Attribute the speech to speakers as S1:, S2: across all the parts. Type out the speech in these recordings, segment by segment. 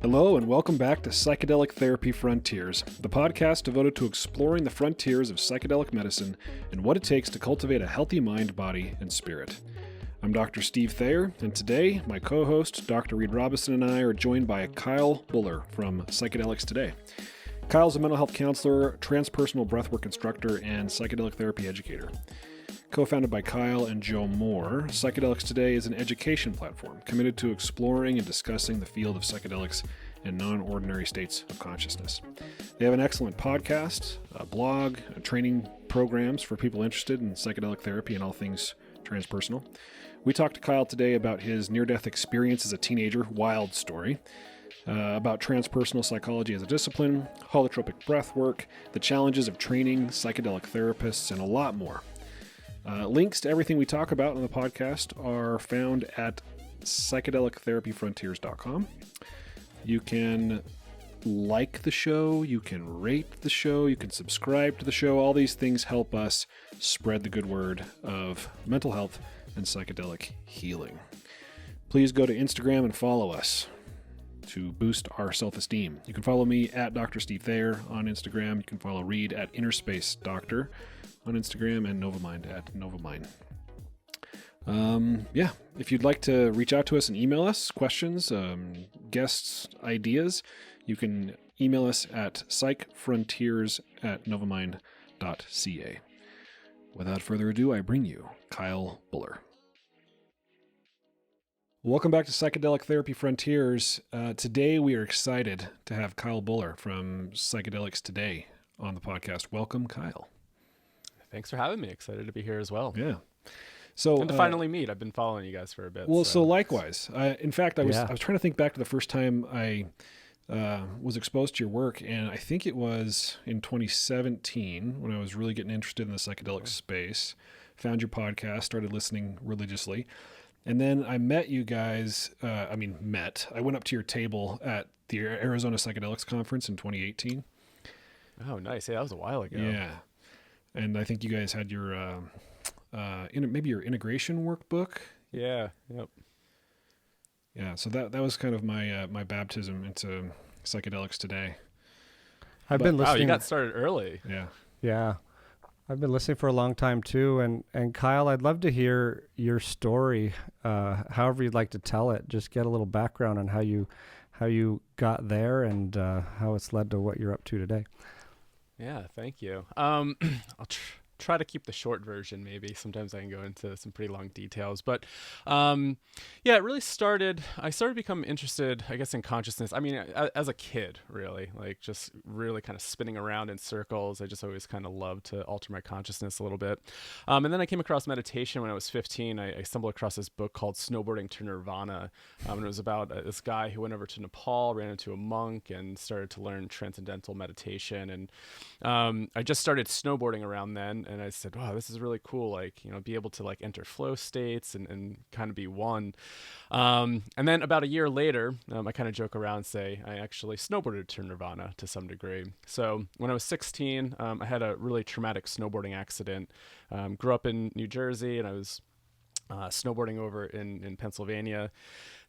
S1: Hello and welcome back to Psychedelic Therapy Frontiers, the podcast devoted to exploring the frontiers of psychedelic medicine and what it takes to cultivate a healthy mind, body, and spirit. I'm Dr. Steve Thayer, and today my co-host, Dr. Reed Robinson, and I are joined by Kyle Buller from Psychedelics Today. Kyle's a mental health counselor, transpersonal breathwork instructor, and psychedelic therapy educator. Co-founded by Kyle and Joe Moore, Psychedelics Today is an education platform committed to exploring and discussing the field of psychedelics and non-ordinary states of consciousness. They have an excellent podcast, a blog, training programs for people interested in psychedelic therapy and all things transpersonal. We talked to Kyle today about his near-death experience as a teenager, wild story, about transpersonal psychology as a discipline, holotropic breathwork, the challenges of training psychedelic therapists, and a lot more. Links to everything we talk about on the podcast are found at psychedelictherapyfrontiers.com. You can like the show, you can rate the show, you can subscribe to the show. All these things help us spread the good word of mental health and psychedelic healing. Please go to Instagram and follow us to boost our self-esteem. You can follow me at Dr. Steve Thayer on Instagram. You can follow Reed at Innerspace Doctor on Instagram, and Novamind at Novamind. If you'd like to reach out to us and email us questions, guests, ideas, you can email us at psychfrontiers@novamind.ca. Without further ado, I bring you Kyle Buller. Welcome back to Psychedelic Therapy Frontiers. Today we are excited to have Kyle Buller from Psychedelics Today on the podcast. Welcome, Kyle.
S2: Thanks for having me. Excited to be here as well.
S1: Yeah. So
S2: and to finally meet. I've been following you guys for a bit.
S1: Well, so likewise. In fact, I was trying to think back to the first time I was exposed to your work, and I think it was in 2017 when I was really getting interested in the psychedelic space. Found your podcast, started listening religiously, and then I met you guys. I went up to your table at the Arizona Psychedelics Conference in 2018.
S2: Oh, nice. Yeah, that was a while ago.
S1: Yeah. And I think you guys had your, maybe your integration workbook.
S2: Yeah. Yep.
S1: Yeah. So that was kind of my my baptism into psychedelics today.
S3: I've been listening.
S2: Wow, you got started early.
S1: Yeah.
S3: Yeah. I've been listening for a long time too. And Kyle, I'd love to hear your story, however you'd like to tell it. Just get a little background on how you got there and how it's led to what you're up to today.
S2: Yeah, thank you. I'll try to keep the short version, maybe. Sometimes I can go into some pretty long details. But it really started, I started to become interested, I guess, in consciousness. I mean, as a kid, really, like just really kind of spinning around in circles. I just always kind of loved to alter my consciousness a little bit. And then I came across meditation when I was 15. I stumbled across this book called Snowboarding to Nirvana. And it was about this guy who went over to Nepal, ran into a monk, and started to learn transcendental meditation. And I just started snowboarding around then. And I said, wow, this is really cool. Like, be able to like enter flow states and kind of be one. And then about a year later, I kind of joke around and say, I actually snowboarded to Nirvana to some degree. So when I was 16, I had a really traumatic snowboarding accident. Grew up in New Jersey, and I was snowboarding over in Pennsylvania.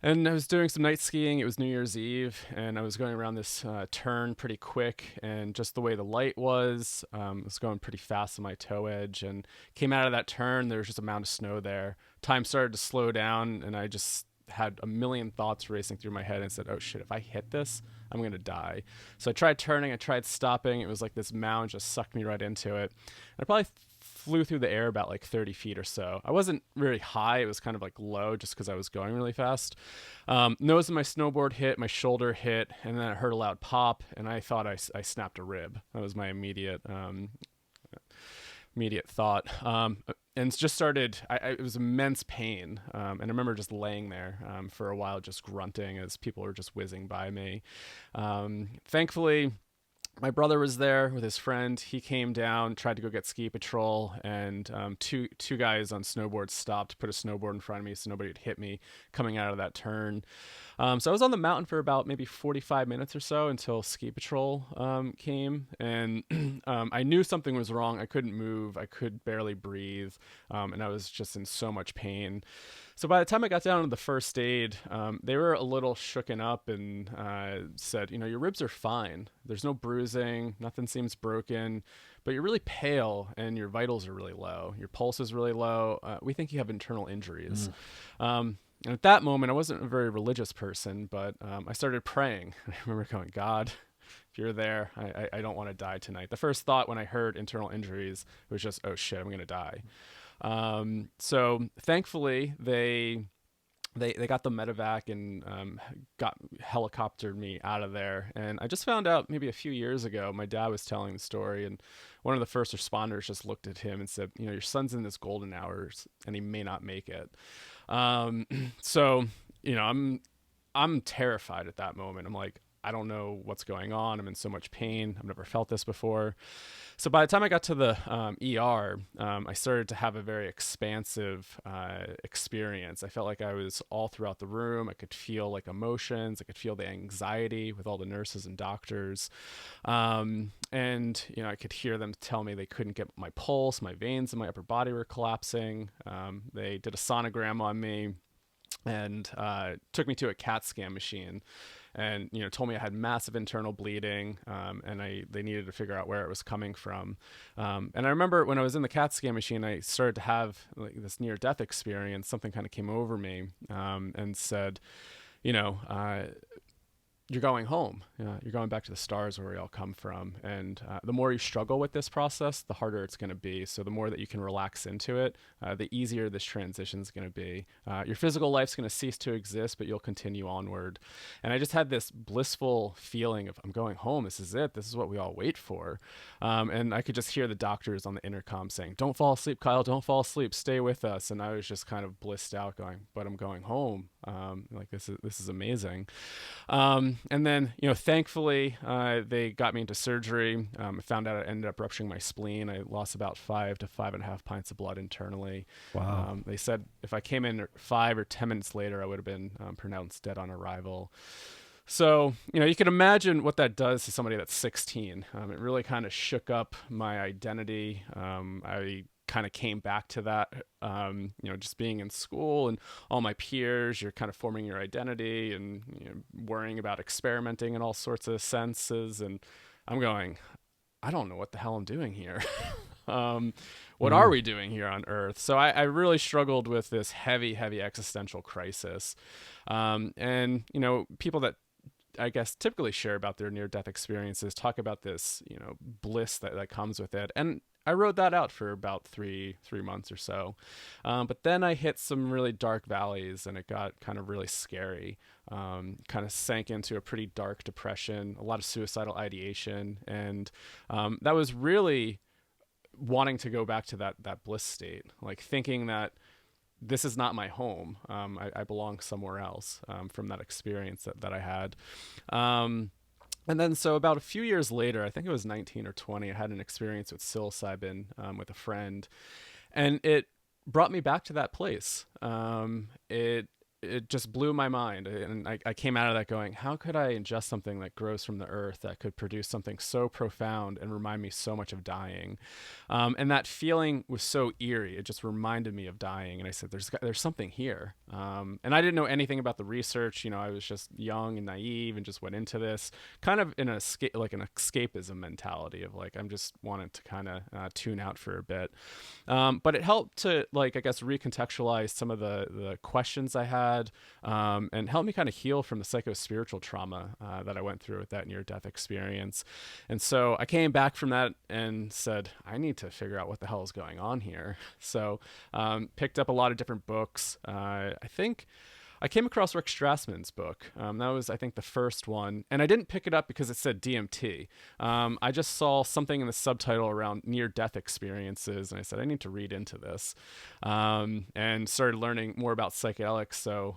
S2: And I was doing some night skiing. It was New Year's Eve, and I was going around this turn pretty quick, and just the way the light was going pretty fast on my toe edge, and came out of that turn. There was just a mound of snow there. Time started to slow down, and I just had a million thoughts racing through my head and said, oh shit, if I hit this, I'm going to die. So I tried turning, I tried stopping. It was like this mound just sucked me right into it. And I probably flew through the air about like 30 feet or so. I wasn't very high. It was kind of like low just because I was going really fast. Nose of my snowboard hit, my shoulder hit, and then I heard a loud pop, and I thought I snapped a rib. That was my immediate thought. And it just started, it was immense pain. And I remember just laying there for a while, just grunting as people were just whizzing by me. Thankfully, my brother was there with his friend. He came down, tried to go get ski patrol, and two guys on snowboards stopped, put a snowboard in front of me so nobody would hit me coming out of that turn. So I was on the mountain for about maybe 45 minutes or so until ski patrol came, and I knew something was wrong. I couldn't move. I could barely breathe, and I was just in so much pain. So by the time I got down to the first aid, they were a little shooken up and said, your ribs are fine. There's no bruising. Nothing seems broken. But you're really pale and your vitals are really low. Your pulse is really low. We think you have internal injuries. And at that moment, I wasn't a very religious person, but I started praying. I remember going, God, if you're there, I don't want to die tonight. The first thought when I heard internal injuries was just, oh shit, I'm going to die. So thankfully they got the medevac and got helicoptered me out of there. And I just found out maybe a few years ago, my dad was telling the story, and one of the first responders just looked at him and said, your son's in his golden hours and he may not make it. So I'm terrified at that moment. I'm like, I don't know what's going on. I'm in so much pain. I've never felt this before. So by the time I got to the ER, I started to have a very expansive experience. I felt like I was all throughout the room. I could feel like emotions. I could feel the anxiety with all the nurses and doctors. And, I could hear them tell me they couldn't get my pulse. My veins in my upper body were collapsing. They did a sonogram on me and took me to a CAT scan machine. And told me I had massive internal bleeding, and they needed to figure out where it was coming from. And I remember when I was in the CAT scan machine, I started to have this near-death experience. Something kind of came over me and said, you're going home. You're going back to the stars where we all come from. And the more you struggle with this process, the harder it's going to be. So the more that you can relax into it, the easier this transition is going to be. Your physical life's going to cease to exist, but you'll continue onward. And I just had this blissful feeling of, I'm going home. This is it. This is what we all wait for. And I could just hear the doctors on the intercom saying, don't fall asleep, Kyle. Don't fall asleep. Stay with us. And I was just kind of blissed out going, but I'm going home. This is amazing. And then, thankfully, they got me into surgery. I found out I ended up rupturing my spleen. I lost about 5 to 5.5 pints of blood internally.
S3: Wow.
S2: They said if I came in 5 or 10 minutes later, I would have been pronounced dead on arrival. So, you can imagine what that does to somebody that's 16. It really kind of shook up my identity. I kind of came back to that, just being in school and all my peers, you're kind of forming your identity and worrying about experimenting in all sorts of senses. And I'm going, I don't know what the hell I'm doing here. What are we doing here on Earth? So I really struggled with this heavy, heavy existential crisis. And, people that I guess typically share about their near-death experiences talk about this, bliss that comes with it. And I rode that out for about three months or so. But then I hit some really dark valleys and it got kind of really scary. Kind of sank into a pretty dark depression, a lot of suicidal ideation. And that was really wanting to go back to that bliss state, like thinking that this is not my home. I belong somewhere else from that experience that I had. And then so about a few years later, I think it was 19 or 20, I had an experience with psilocybin with a friend. And it brought me back to that place. It just blew my mind. And I came out of that going, how could I ingest something that grows from the earth that could produce something so profound and remind me so much of dying? And that feeling was so eerie. It just reminded me of dying. And I said, there's something here. And I didn't know anything about the research. I was just young and naive and just went into this kind of in an escapism mentality of like, I'm just wanting to kind of tune out for a bit. But it helped to recontextualize some of the questions I had. And helped me kind of heal from the psycho-spiritual trauma that I went through with that near-death experience. And so I came back from that and said, I need to figure out what the hell is going on here. So picked up a lot of different books. I think I came across Rick Strassman's book. That was, I think, the first one. And I didn't pick it up because it said DMT. I just saw something in the subtitle around near-death experiences, and I said, I need to read into this. And started learning more about psychedelics. So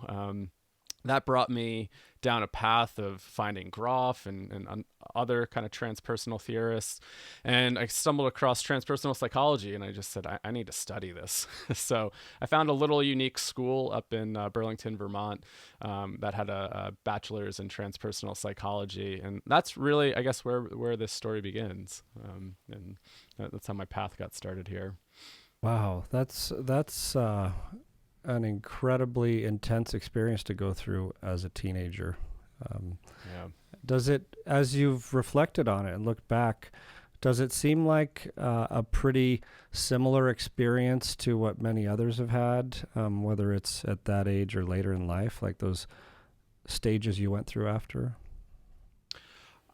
S2: that brought me down a path of finding Grof and other kind of transpersonal theorists. And I stumbled across transpersonal psychology, and I just said, I need to study this. So I found a little unique school up in Burlington, Vermont, that had a bachelor's in transpersonal psychology. And that's really, I guess, where this story begins. And that's how my path got started here.
S3: Wow, that's an incredibly intense experience to go through as a teenager.
S2: Yeah.
S3: Does it, as you've reflected on it and looked back, does it seem like a pretty similar experience to what many others have had, whether it's at that age or later in life, like those stages you went through after?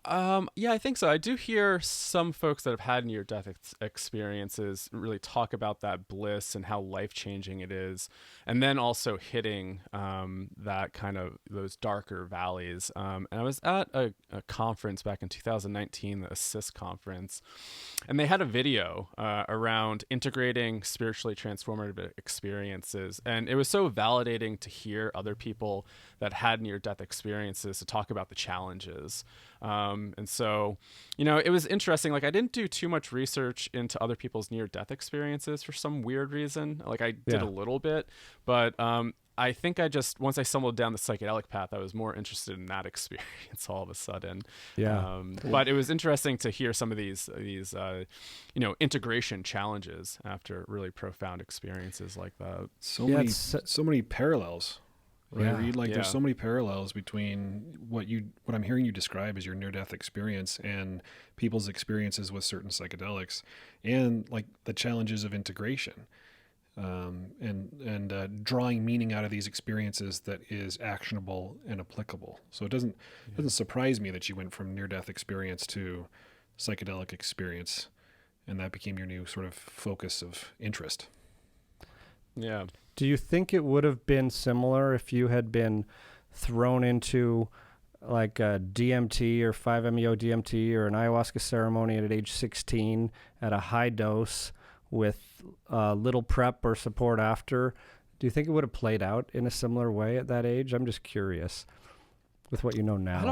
S2: Yeah, I think so. I do hear some folks that have had near-death experiences really talk about that bliss and how life-changing it is, and then also hitting that kind of those darker valleys. And I was at a conference back in 2019, the Assist conference, and they had a video around integrating spiritually transformative experiences, and it was so validating to hear other people that had near-death experiences to talk about the challenges. And so, it was interesting. Like, I didn't do too much research into other people's near-death experiences for some weird reason. Like, I did a little bit, but I think once I stumbled down the psychedelic path, I was more interested in that experience all of a sudden.
S3: Yeah.
S2: But it was interesting to hear some of these integration challenges after really profound experiences like that.
S1: So many parallels. Right,
S3: Yeah.
S1: Reed? There's so many parallels between what I'm hearing you describe as your near-death experience and people's experiences with certain psychedelics, and like the challenges of integration, and drawing meaning out of these experiences that is actionable and applicable. So it doesn't surprise me that you went from near-death experience to psychedelic experience, and that became your new sort of focus of interest.
S2: Yeah.
S3: Do you think it would have been similar if you had been thrown into like a DMT or 5-MeO DMT or an ayahuasca ceremony at age 16 at a high dose with little prep or support after? Do you think it would have played out in a similar way at that age? I'm just curious with what you know now.
S2: I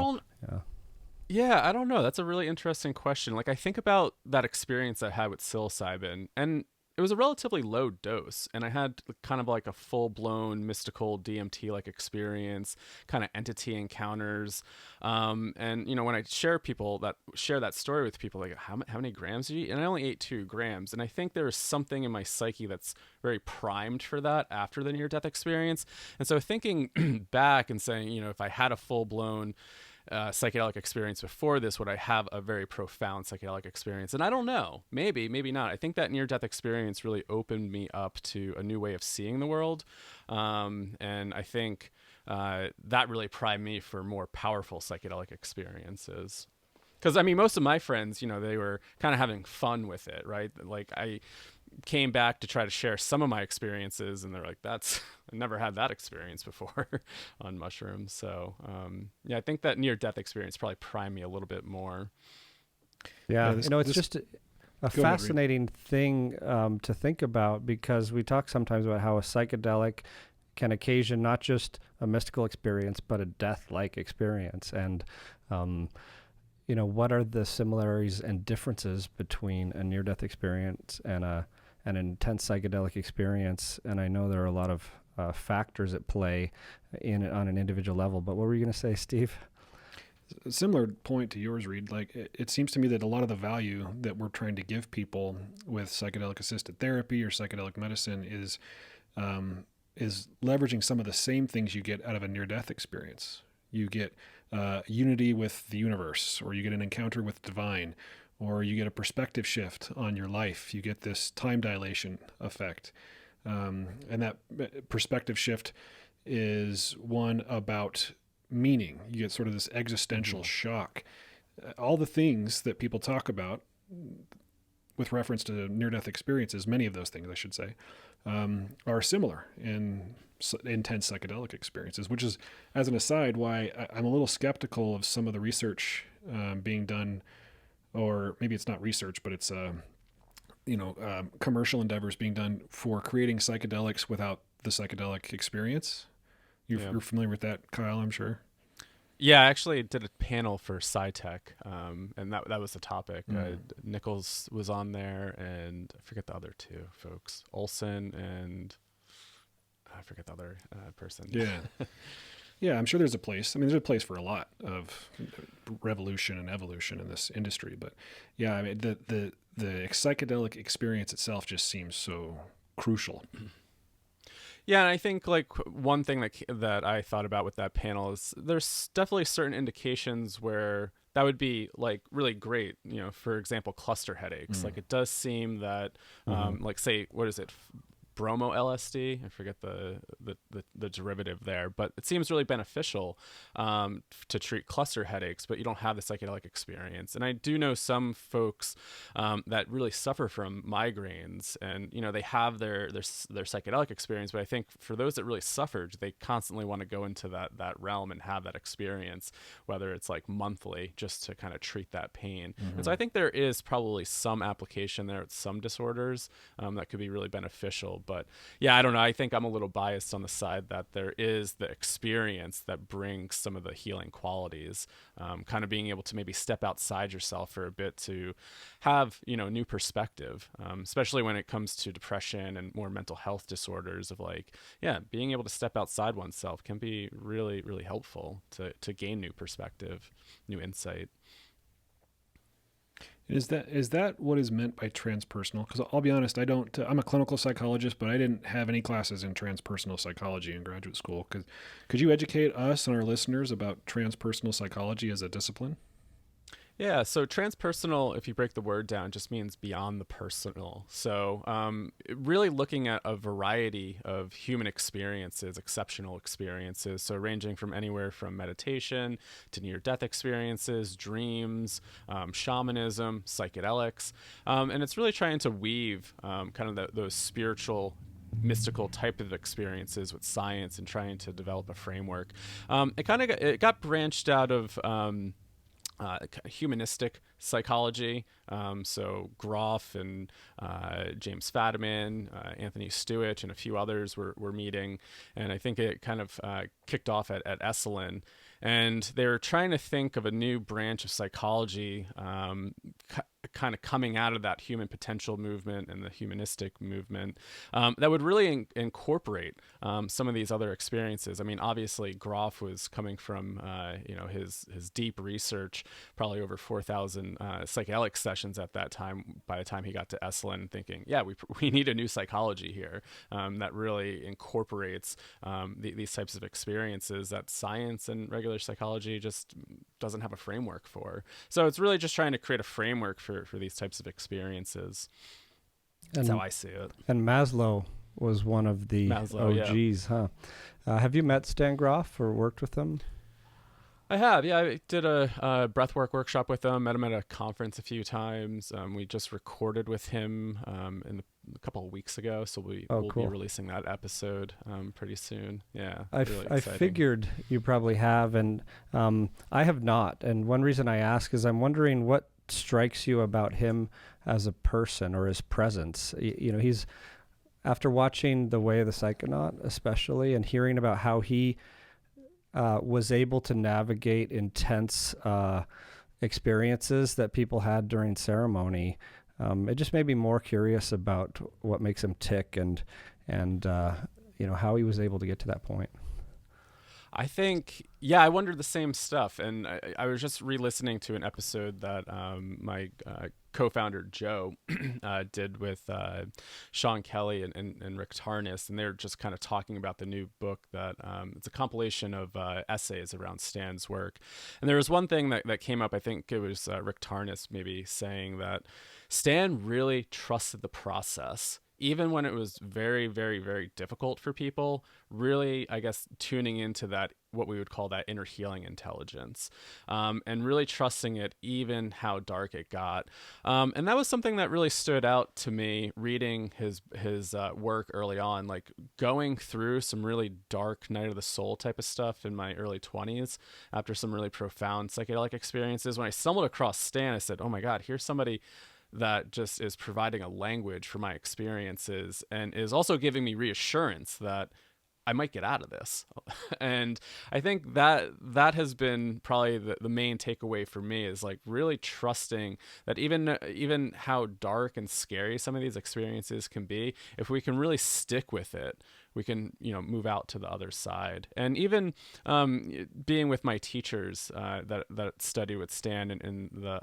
S2: don't know. That's a really interesting question. Like, I think about that experience I had with psilocybin, and it was a relatively low dose, and I had kind of like a full-blown mystical DMT-like experience, kind of entity encounters. And when I share that story with people, like, how many grams did you eat? And I only ate 2 grams. And I think there is something in my psyche that's very primed for that after the near-death experience. And so thinking back and saying, if I had a full-blown psychedelic experience before this, would I have a very profound psychedelic experience? And I don't know, maybe not. I think that near-death experience really opened me up to a new way of seeing the world, and I think that really primed me for more powerful psychedelic experiences. Because most of my friends, they were kind of having fun with it, right? Like, I came back to try to share some of my experiences, and they're like, I never had that experience before on mushrooms. So I think that near-death experience probably primed me a little bit more.
S3: It's just a fascinating thing to think about, because we talk sometimes about how a psychedelic can occasion not just a mystical experience, but a death-like experience. And what are the similarities and differences between a near-death experience and an intense psychedelic experience? And I know there are a lot of factors at play on an individual level, but what were you going to say, Steve?
S1: A similar point to yours, Reed. Like, it seems to me that a lot of the value that we're trying to give people with psychedelic assisted therapy or psychedelic medicine is leveraging some of the same things you get out of a near-death experience. You get unity with the universe, or you get an encounter with divine, or you get a perspective shift on your life. You get this time dilation effect. And that perspective shift is one about meaning. You get sort of this existential shock. All the things that people talk about with reference to near-death experiences, many of those things, I should say, are similar in intense psychedelic experiences, which is, as an aside, why I'm a little skeptical of some of the research being done, or maybe it's not research, but it's commercial endeavors being done for creating psychedelics without the psychedelic experience. You're familiar with that, Kyle, I'm sure.
S2: Yeah, I actually did a panel for SciTech, and that was the topic. Nichols was on there, and I forget the other two folks, Olson, and I forget the other person.
S1: Yeah. Yeah, I'm sure there's a place. I mean, there's a place for a lot of revolution and evolution in this industry. But yeah, I mean, the psychedelic experience itself just seems so crucial.
S2: Yeah, and I think like one thing that I thought about with that panel is there's definitely certain indications where that would be like really great. You know, for example, cluster headaches. Like it does seem that, like say, what is it? Bromo LSD. I forget the derivative there, but it seems really beneficial to treat cluster headaches, but you don't have the psychedelic experience. And I do know some folks that really suffer from migraines, and you know they have their psychedelic experience, but I think for those that really suffered, they constantly want to go into that realm and have that experience, whether it's like monthly, just to kind of treat that pain. And so I think there is probably some application there with some disorders that could be really beneficial. But yeah, I don't know. I think I'm a little biased on the side that there is the experience that brings some of the healing qualities, kind of being able to maybe step outside yourself for a bit to have, you know, new perspective, especially when it comes to depression and more mental health disorders of like, yeah, being able to step outside oneself can be really, really helpful to gain new perspective, new insight.
S1: Is that what is meant by transpersonal? Because I'll be honest, I'm a clinical psychologist, but I didn't have any classes in transpersonal psychology in graduate school. Could you educate us and our listeners about transpersonal psychology as a discipline?
S2: Yeah, so transpersonal, if you break the word down, just means beyond the personal. So really looking at a variety of human experiences, exceptional experiences, so ranging from anywhere from meditation to near-death experiences, dreams, shamanism, psychedelics, and it's really trying to weave kind of those spiritual mystical type of experiences with science and trying to develop a framework. It got branched out of humanistic psychology. So Grof and James Fadiman, Anthony Stewart, and a few others were meeting. And I think it kind of kicked off at Esalen. And they were trying to think of a new branch of psychology, kind of coming out of that human potential movement and the humanistic movement, that would really incorporate some of these other experiences. I mean, obviously, Grof was coming from his deep research, probably over 4,000 psychedelic sessions at that time. By the time he got to Esalen, thinking, yeah, we need a new psychology here that really incorporates these types of experiences that science and regular psychology just doesn't have a framework for. So it's really just trying to create a framework for these types of experiences. That's how I see it.
S3: And Maslow was one of the OGs, yeah. Huh? Have you met Stan Grof or worked with him?
S2: I have, yeah. I did a breathwork workshop with him, met him at a conference a few times. We just recorded with him a couple of weeks ago, so we'll be releasing that episode pretty soon. Yeah,
S3: I figured you probably have, and I have not. And one reason I ask is I'm wondering what strikes you about him as a person or his presence. You know, he's, after watching The Way of the Psychonaut especially, and hearing about how he was able to navigate intense experiences that people had during ceremony. It just made me more curious about what makes him tick and how he was able to get to that point.
S2: I think, yeah, I wondered the same stuff. And I was just re-listening to an episode that my co-founder Joe did with Sean Kelly and Rick Tarnas, and they're just kind of talking about the new book that it's a compilation of essays around Stan's work. And there was one thing that came up, I think it was Rick Tarnas maybe saying that Stan really trusted the process, even when it was very, very, very difficult for people, really, I guess, tuning into that, what we would call that inner healing intelligence, and really trusting it, even how dark it got. And that was something that really stood out to me reading his work early on, like going through some really dark night of the soul type of stuff in my early 20s after some really profound psychedelic experiences. When I stumbled across Stan, I said, oh my God, here's somebody that just is providing a language for my experiences and is also giving me reassurance that I might get out of this. And I think that has been probably the main takeaway for me, is like really trusting that even how dark and scary some of these experiences can be, if we can really stick with it, we can, move out to the other side. And even being with my teachers that study with Stan in the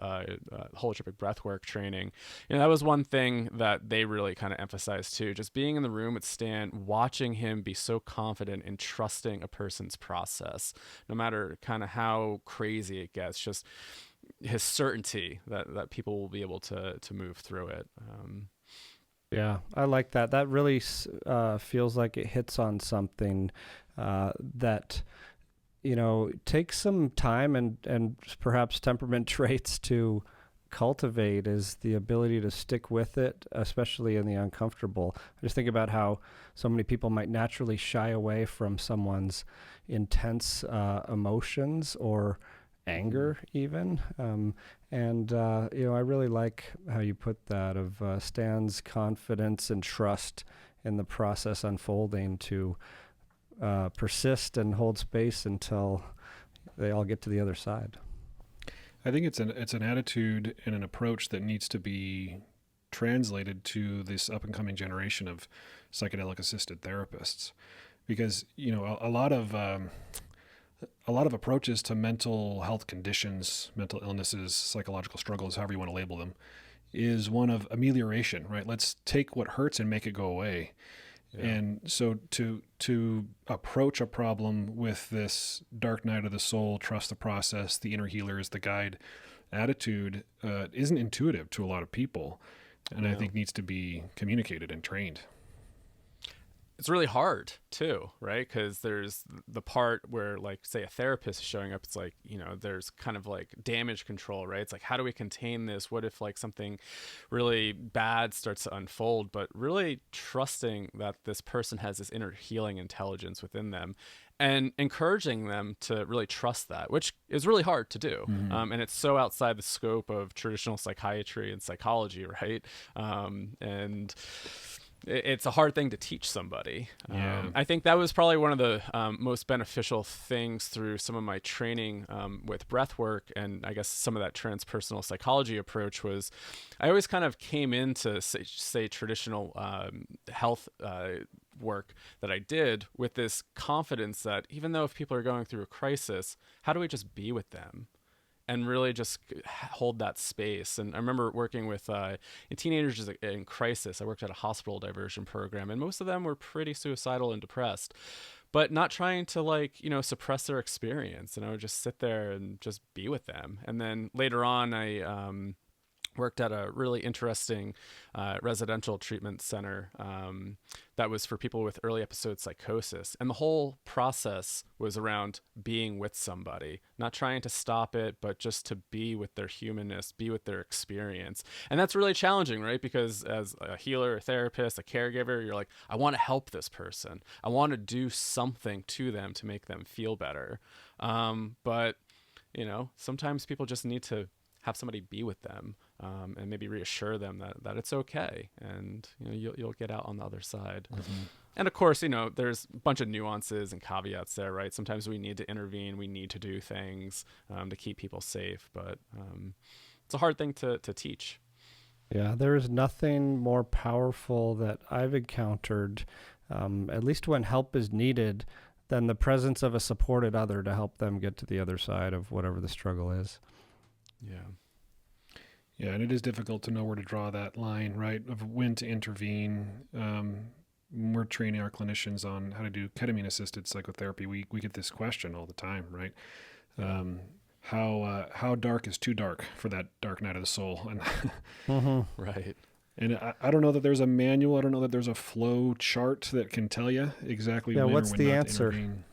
S2: holotropic breathwork training, that was one thing that they really kind of emphasized too. Just being in the room with Stan, watching him be so confident in trusting a person's process, no matter kind of how crazy it gets. Just his certainty that people will be able to move through it.
S3: Yeah, I like that. That really feels like it hits on something that, takes some time and perhaps temperament traits to cultivate, is the ability to stick with it, especially in the uncomfortable. I just think about how so many people might naturally shy away from someone's intense emotions or anger even. I really like how you put that, of Stan's confidence and trust in the process unfolding to persist and hold space until they all get to the other side.
S1: I think it's an attitude and an approach that needs to be translated to this up and coming generation of psychedelic assisted therapists, because a lot of approaches to mental health conditions, mental illnesses, psychological struggles, however you want to label them, is one of amelioration, right? Let's take what hurts and make it go away. Yeah. And so to approach a problem with this dark night of the soul, trust the process, the inner healer is the guide attitude, isn't intuitive to a lot of people, and I think needs to be communicated and trained.
S2: It's really hard too, right? Because there's the part where, like, say a therapist is showing up, it's like, there's kind of like damage control, right? It's like, how do we contain this? What if like something really bad starts to unfold? But really trusting that this person has this inner healing intelligence within them, and encouraging them to really trust that, which is really hard to do. And it's so outside the scope of traditional psychiatry and psychology, right? And it's a hard thing to teach somebody.
S1: Yeah.
S2: I think that was probably one of the most beneficial things through some of my training with breathwork, and I guess some of that transpersonal psychology approach was, I always kind of came into say traditional health work that I did with this confidence that even though if people are going through a crisis, how do we just be with them? And really just hold that space. And I remember working with teenagers in crisis. I worked at a hospital diversion program, and most of them were pretty suicidal and depressed, but not trying to suppress their experience. And I would just sit there and just be with them. And then later on, I worked at a really interesting residential treatment center that was for people with early episode psychosis. And the whole process was around being with somebody, not trying to stop it, but just to be with their humanness, be with their experience. And that's really challenging, right? Because as a healer, a therapist, a caregiver, you're like, I want to help this person. I want to do something to them to make them feel better. But, sometimes people just need to have somebody be with them, and maybe reassure them that it's okay, and you'll get out on the other side. Mm-hmm. And of course, there's a bunch of nuances and caveats there, right? Sometimes we need to intervene, we need to do things to keep people safe, but it's a hard thing to teach.
S3: Yeah, there is nothing more powerful that I've encountered, at least when help is needed, than the presence of a supported other to help them get to the other side of whatever the struggle is.
S1: Yeah, and it is difficult to know where to draw that line, right, of when to intervene. We're training our clinicians on how to do ketamine-assisted psychotherapy. We get this question all the time, right? How dark is too dark for that dark night of the soul? And
S2: Right.
S1: And I don't know that there's a manual. I don't know that there's a flow chart that can tell you exactly when
S3: what's
S1: or when
S3: the
S1: not
S3: answer?
S1: to intervene.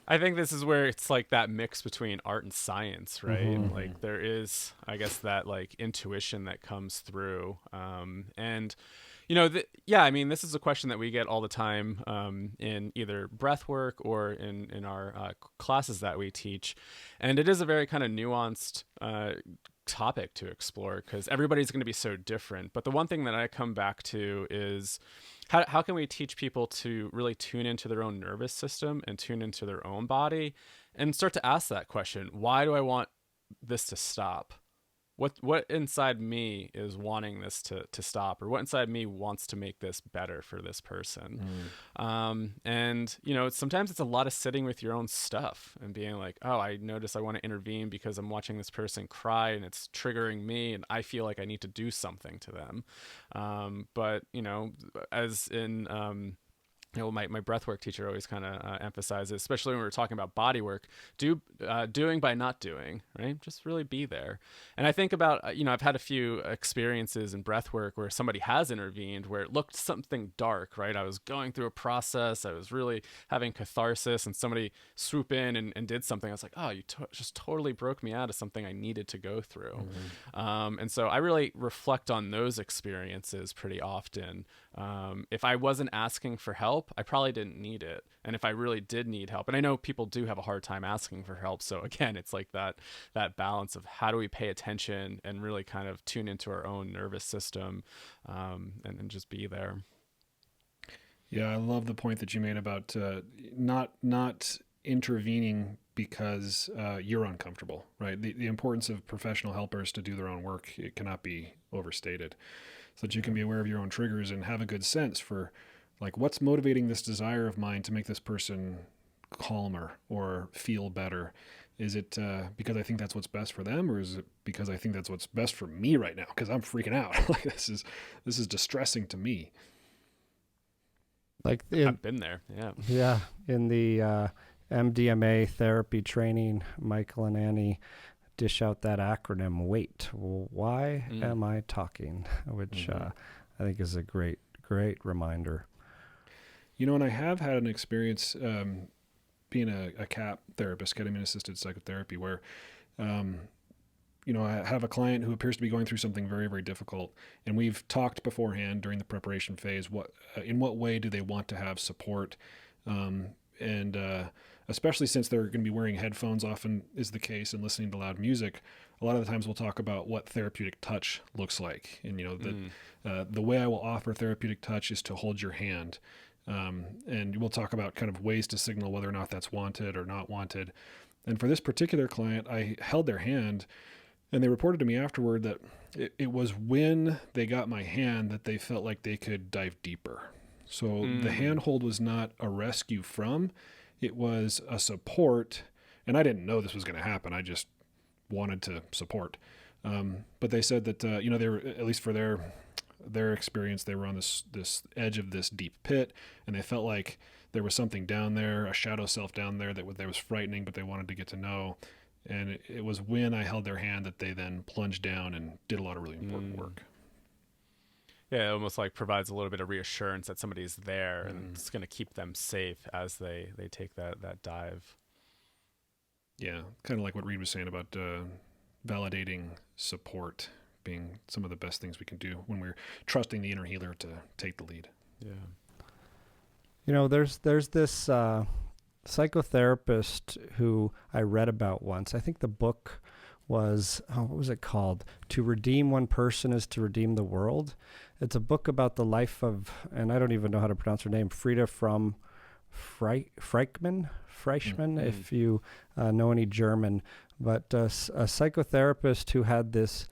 S2: I think this is where it's like that mix between art and science, right?
S3: Mm-hmm.
S2: Like there is, I guess, that like intuition that comes through. And, I mean, this is a question that we get all the time in either breathwork or in our classes that we teach. And it is a very kind of nuanced topic to explore because everybody's going to be so different. But the one thing that I come back to is how can we teach people to really tune into their own nervous system and tune into their own body and start to ask that question, why do I want this to stop? What inside me is wanting this to stop, or what inside me wants to make this better for this person? And sometimes it's a lot of sitting with your own stuff and being like, oh, I notice I want to intervene because I'm watching this person cry and it's triggering me and I feel like I need to do something to them. But as in my breathwork teacher always kind of emphasizes, especially when we're talking about body work, doing by not doing, right? Just really be there. And I think about, I've had a few experiences in breathwork where somebody has intervened where it looked something dark, right? I was going through a process. I was really having catharsis, and somebody swooped in and did something. I was like, oh, you just totally broke me out of something I needed to go through. And so I really reflect on those experiences pretty often. If I wasn't asking for help, I probably didn't need it. And if I really did need help, and I know people do have a hard time asking for help. So again, it's like that balance of how do we pay attention and really kind of tune into our own nervous system, and just be there.
S1: Yeah, I love the point that you made about not intervening because you're uncomfortable, right? The importance of professional helpers to do their own work, it cannot be overstated, so that you can be aware of your own triggers and have a good sense for like what's motivating this desire of mine to make this person calmer or feel better. Is it because I think that's what's best for them, or is it because I think that's what's best for me right now because I'm freaking out? Like this is distressing to me.
S3: Like
S2: I've been there.
S3: Yeah. In the MDMA therapy training, Michael and Annie dish out that acronym, WAIT. Why am I talking? Which I think is a great reminder.
S1: And I have had an experience being a CAP therapist, ketamine-assisted psychotherapy, where I have a client who appears to be going through something very, very difficult. And we've talked beforehand during the preparation phase, in what way do they want to have support? And especially since they're going to be wearing headphones, often is the case, and listening to loud music, a lot of the times we'll talk about what therapeutic touch looks like. And, the way I will offer therapeutic touch is to hold your hand. And we'll talk about kind of ways to signal whether or not that's wanted or not wanted. And for this particular client, I held their hand, and they reported to me afterward that it was when they got my hand that they felt like they could dive deeper. So the handhold was not a rescue from, it was a support. And I didn't know this was going to happen. I just wanted to support. But they said that, they were, at least for their experience, they were on this edge of this deep pit, and they felt like there was something down there, a shadow self down there that was frightening, but they wanted to get to know. And it was when I held their hand that they then plunged down and did a lot of really important work.
S2: Yeah, it almost like provides a little bit of reassurance that somebody's there and it's going to keep them safe as they take that dive.
S1: Yeah, kind of like what Reed was saying about validating support being some of the best things we can do when we're trusting the inner healer to take the lead.
S3: Yeah. There's this psychotherapist who I read about once. I think the book was, what was it called? To Redeem One Person is to Redeem the World. It's a book about the life of, and I don't even know how to pronounce her name, Frieda Fromm-Reichmann, if you know any German, but a psychotherapist who had this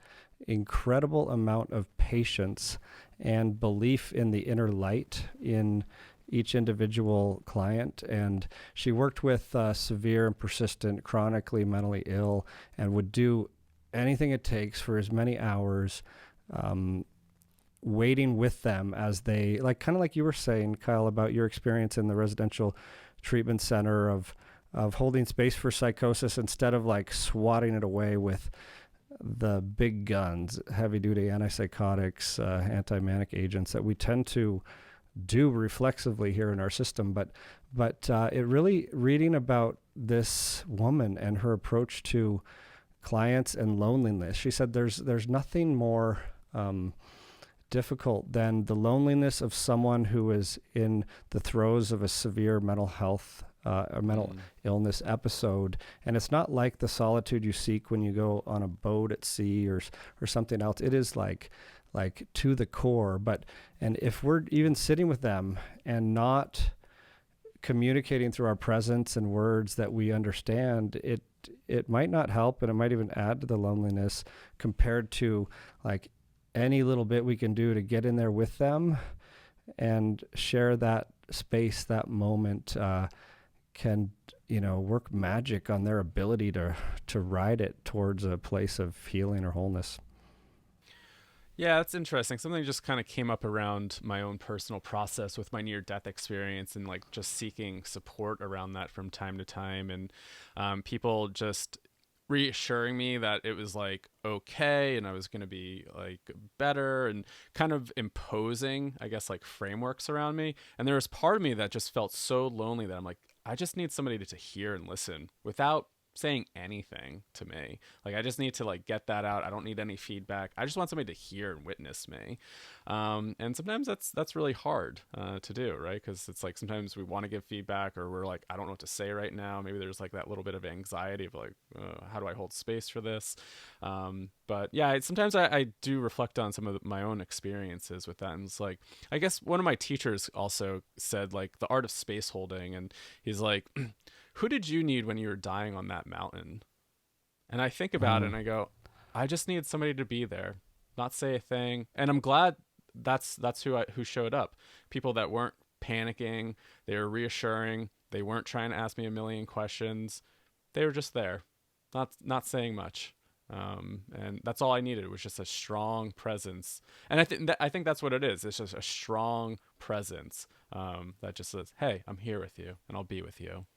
S3: incredible amount of patience and belief in the inner light in each individual client. And she worked with severe and persistent, chronically mentally ill, and would do anything it takes for as many hours, waiting with them as they, kind of like you were saying, Kyle, about your experience in the residential treatment center of holding space for psychosis instead of swatting it away with the big guns, heavy duty antipsychotics, anti-manic agents that we tend to do reflexively here in our system. But it really, reading about this woman and her approach to clients and loneliness, she said there's nothing more difficult than the loneliness of someone who is in the throes of a severe mental health or mental illness episode. And it's not like the solitude you seek when you go on a boat at sea or something else. It is like like to the core. And if we're even sitting with them and not communicating through our presence and words that we understand, it might not help, and it might even add to the loneliness compared to like any little bit we can do to get in there with them and share that space, that moment, can, work magic on their ability to ride it towards a place of healing or wholeness.
S2: Yeah, that's interesting. Something just kind of came up around my own personal process with my near-death experience, and like just seeking support around that from time to time, and people just reassuring me that it was like okay and I was going to be like better, and kind of imposing, I guess, like frameworks around me. And there was part of me that just felt so lonely that I'm like, I just need somebody to hear and listen without saying anything to me. Like, I just need to like get that out. I don't need any feedback. I just want somebody to hear and witness me. And sometimes that's really hard to do, right? Because it's like sometimes we want to give feedback, or we're like, I don't know what to say right now. Maybe there's like that little bit of anxiety of like, how do I hold space for this? But yeah, sometimes I do reflect on some of my own experiences with that. And it's like, I guess one of my teachers also said like the art of space holding, and he's like, who did you need when you were dying on that mountain? And I think about it and I go, I just needed somebody to be there, not say a thing. And I'm glad that's who showed up. People that weren't panicking, they were reassuring, they weren't trying to ask me a million questions. They were just there, not saying much. And that's all I needed, was just a strong presence. And I think that's what it is. It's just a strong presence that just says, hey, I'm here with you and I'll be with you.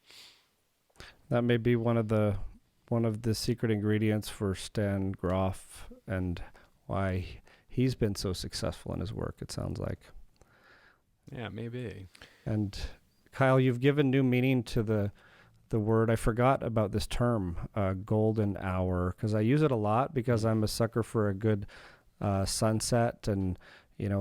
S3: That may be one of the secret ingredients for Stan Grof and why he's been so successful in his work, it sounds like.
S2: Yeah, maybe.
S3: And Kyle, you've given new meaning to the word. I forgot about this term, golden hour, because I use it a lot because I'm a sucker for a good sunset and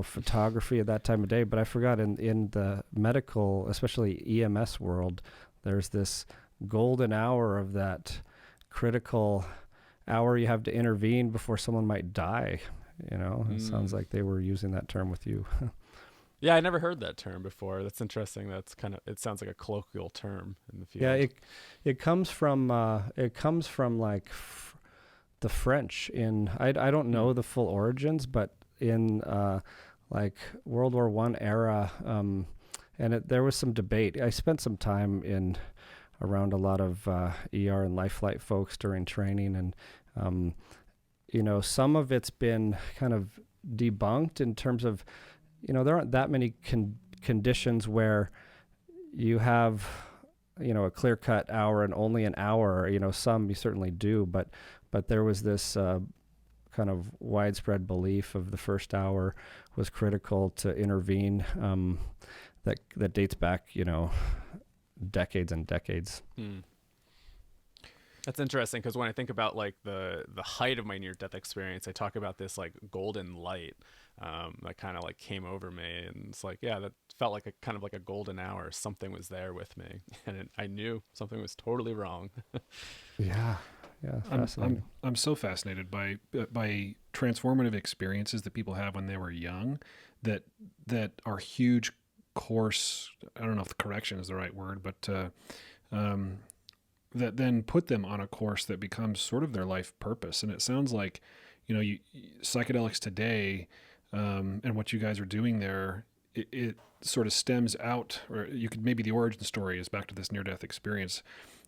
S3: photography at that time of day. But I forgot in the medical, especially EMS world, there's this golden hour of that critical hour you have to intervene before someone might die. It sounds like they were using that term with you.
S2: Yeah, I never heard that term before. That's interesting. It sounds like a colloquial term in the field.
S3: Yeah, it comes from like the French I don't know the full origins, but in like World War I era, and there was some debate. I spent some time around a lot of ER and life flight folks during training, and some of it's been kind of debunked in terms of there aren't that many conditions where you have a clear-cut hour and only an hour. Some you certainly do, but there was this kind of widespread belief of the first hour was critical to intervene, that dates back decades and decades.
S2: That's interesting, because when I think about like the height of my near-death experience, I talk about this like golden light that kind of like came over me, and it's like, yeah, that felt like a kind of like a golden hour. Something was there with me, and I knew something was totally wrong.
S3: Yeah, fascinating.
S1: I'm so fascinated by transformative experiences that people have when they were young, that are huge course. I don't know if the correction is the right word, but that then put them on a course that becomes sort of their life purpose. And it sounds like, Psychedelics Today, and what you guys are doing there, it sort of stems out, or you could, maybe the origin story is back to this near-death experience.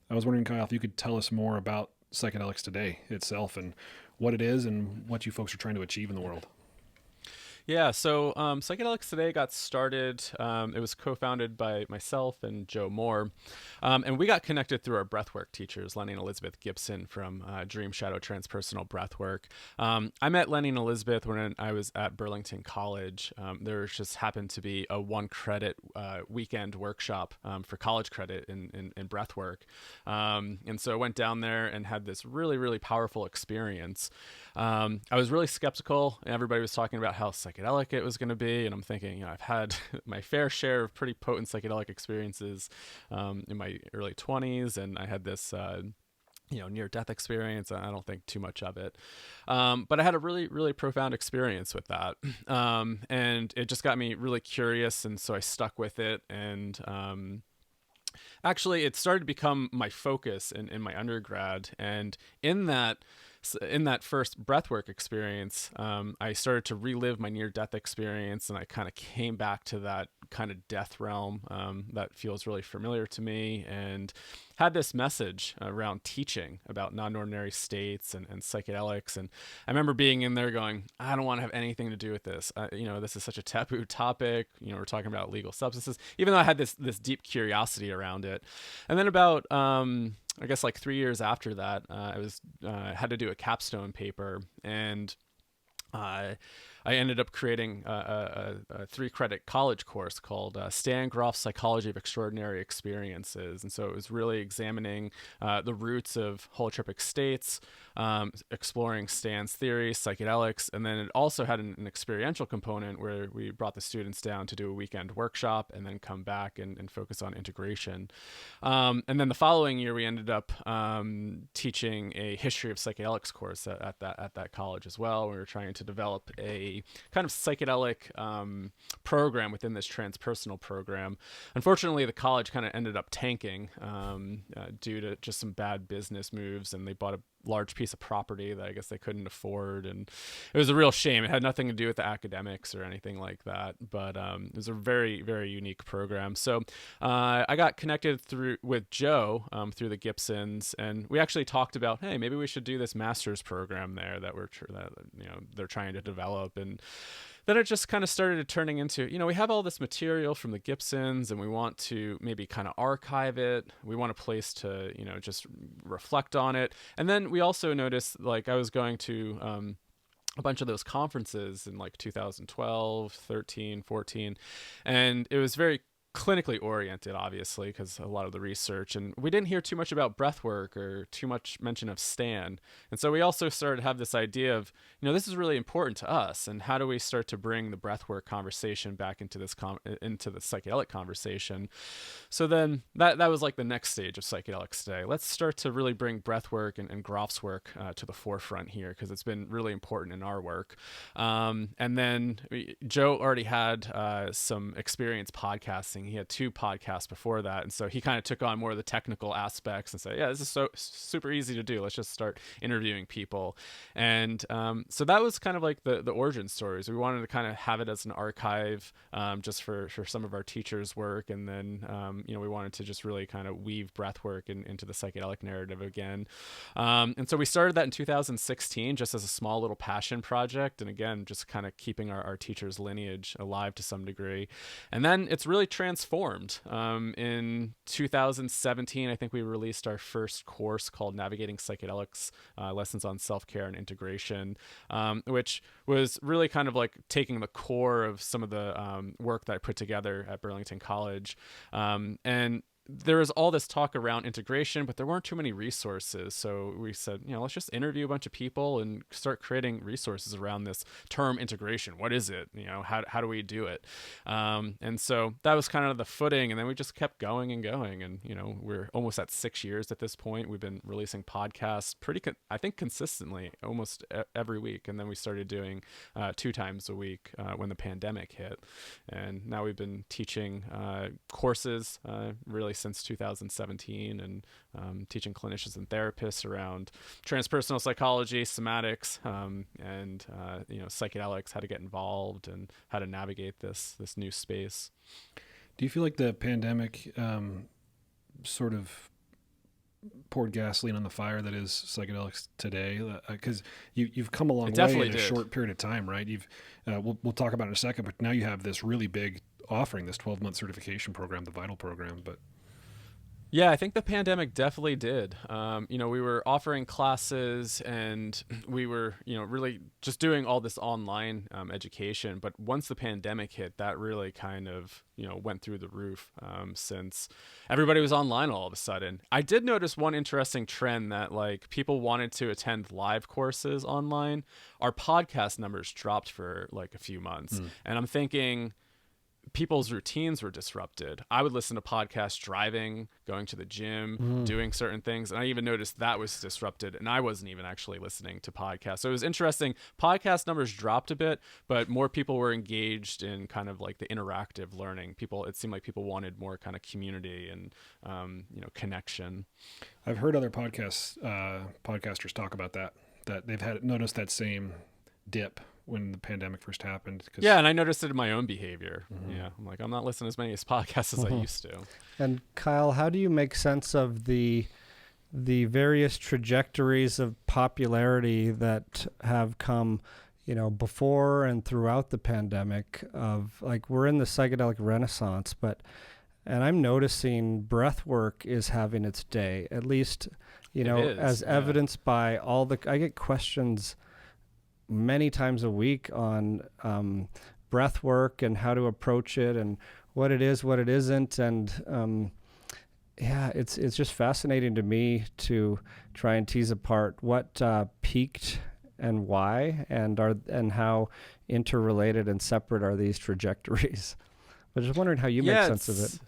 S1: I was wondering, Kyle, if you could tell us more about Psychedelics Today itself and what it is and what you folks are trying to achieve in the world.
S2: Yeah, so Psychedelics Today got started. It was co-founded by myself and Joe Moore. And we got connected through our breathwork teachers, Lenny and Elizabeth Gibson from Dream Shadow Transpersonal Breathwork. I met Lenny and Elizabeth when I was at Burlington College. There just happened to be a 1-credit weekend workshop for college credit in breathwork. And so I went down there and had this really, really powerful experience. I was really skeptical, and everybody was talking about how psychedelic it was going to be, and I'm thinking, I've had my fair share of pretty potent psychedelic experiences in my early 20s, and I had this near-death experience. I don't think too much of it. But I had a really, really profound experience with that. And it just got me really curious. And so I stuck with it. And actually, it started to become my focus in my undergrad. And in that first breathwork experience, I started to relive my near-death experience, and I kind of came back to that kind of death realm that feels really familiar to me, and had this message around teaching about non-ordinary states and psychedelics. And I remember being in there going, I don't want to have anything to do with this. This is such a taboo topic. We're talking about illegal substances, even though I had this deep curiosity around it. And then about, I guess like 3 years after that, I had to do a capstone paper, and I ended up creating a 3-credit college course called Stan Grof's Psychology of Extraordinary Experiences. And so it was really examining the roots of holotropic states, exploring Stan's theories, psychedelics, and then it also had an experiential component where we brought the students down to do a weekend workshop and then come back and focus on integration. And then the following year, we ended up teaching a history of psychedelics course at that college as well. We were trying to develop a kind of psychedelic program within this transpersonal program. Unfortunately, the college kind of ended up tanking due to just some bad business moves, and they bought a large piece of property that I guess they couldn't afford, and it was a real shame. It had nothing to do with the academics or anything like that, but it was a very, very unique program. So I got connected with Joe through the Gibsons, and we actually talked about, hey, maybe we should do this master's program there that they're trying to develop. And then it just kind of started turning into, we have all this material from the Gibsons, and we want to maybe kind of archive it. We want a place to, just reflect on it. And then we also noticed, like, I was going to a bunch of those conferences in like 2012, 13, 14, and it was very clinically oriented, obviously, because a lot of the research, and we didn't hear too much about breathwork or too much mention of Stan. And so we also started to have this idea of, this is really important to us, and how do we start to bring the breathwork conversation back into this into the psychedelic conversation? So then that was like the next stage of Psychedelics Today. Let's start to really bring breathwork and Grof's work to the forefront here, because it's been really important in our work. And then Joe already had some experience podcasting. He had 2 podcasts before that, and so he kind of took on more of the technical aspects and said, yeah, this is so super easy to do. Let's just start interviewing people. And so that was kind of like the origin stories. We wanted to kind of have it as an archive just for some of our teachers' work, and then we wanted to just really kind of weave breathwork into the psychedelic narrative again. And so we started that in 2016 just as a small little passion project, and again, just kind of keeping our teachers' lineage alive to some degree. And then it's really transformed. In 2017, I think we released our first course called Navigating Psychedelics, Lessons on Self-Care and Integration, which was really kind of like taking the core of some of the work that I put together at Burlington College. And there was all this talk around integration, but there weren't too many resources. So we said, let's just interview a bunch of people and start creating resources around this term integration. What is it? How do we do it? And so that was kind of the footing. And then we just kept going and going. And, we're almost at 6 years at this point. We've been releasing podcasts I think consistently almost every week. And then we started doing 2 times a week when the pandemic hit. And now we've been teaching courses really since 2017, and teaching clinicians and therapists around transpersonal psychology, somatics, and psychedelics, how to get involved and how to navigate this new space.
S1: Do you feel like the pandemic sort of poured gasoline on the fire that is Psychedelics Today? Because you've come a long way in a short period of time, right? We'll talk about it in a second, but now you have this really big offering, this 12-month certification program, the VITAL program, but...
S2: Yeah, I think the pandemic definitely did. We were offering classes, and we were, really just doing all this online education. But once the pandemic hit, that really kind of, went through the roof, since everybody was online all of a sudden. I did notice one interesting trend that, like, people wanted to attend live courses online. Our podcast numbers dropped for like a few months. And I'm thinking, people's routines were disrupted. I would listen to podcasts driving, going to the gym, doing certain things. And I even noticed that was disrupted, and I wasn't even actually listening to podcasts. So it was interesting. Podcast numbers dropped a bit, but more people were engaged in kind of like the interactive learning. It seemed like people wanted more kind of community and, connection.
S1: I've heard other podcasters talk about that they've noticed that same dip when the pandemic first happened.
S2: Yeah, and I noticed it in my own behavior. Yeah, I'm like, I'm not listening to as many podcasts as I used to.
S3: And Kyle, how do you make sense of the various trajectories of popularity that have come, before and throughout the pandemic? Of like, we're in the psychedelic renaissance, and I'm noticing breathwork is having its day, at least, as evidenced by I get questions many times a week on breath work and how to approach it and what it is, what it isn't. And it's just fascinating to me to try and tease apart what peaked and why, and how interrelated and separate are these trajectories. But just wondering how you make sense of it.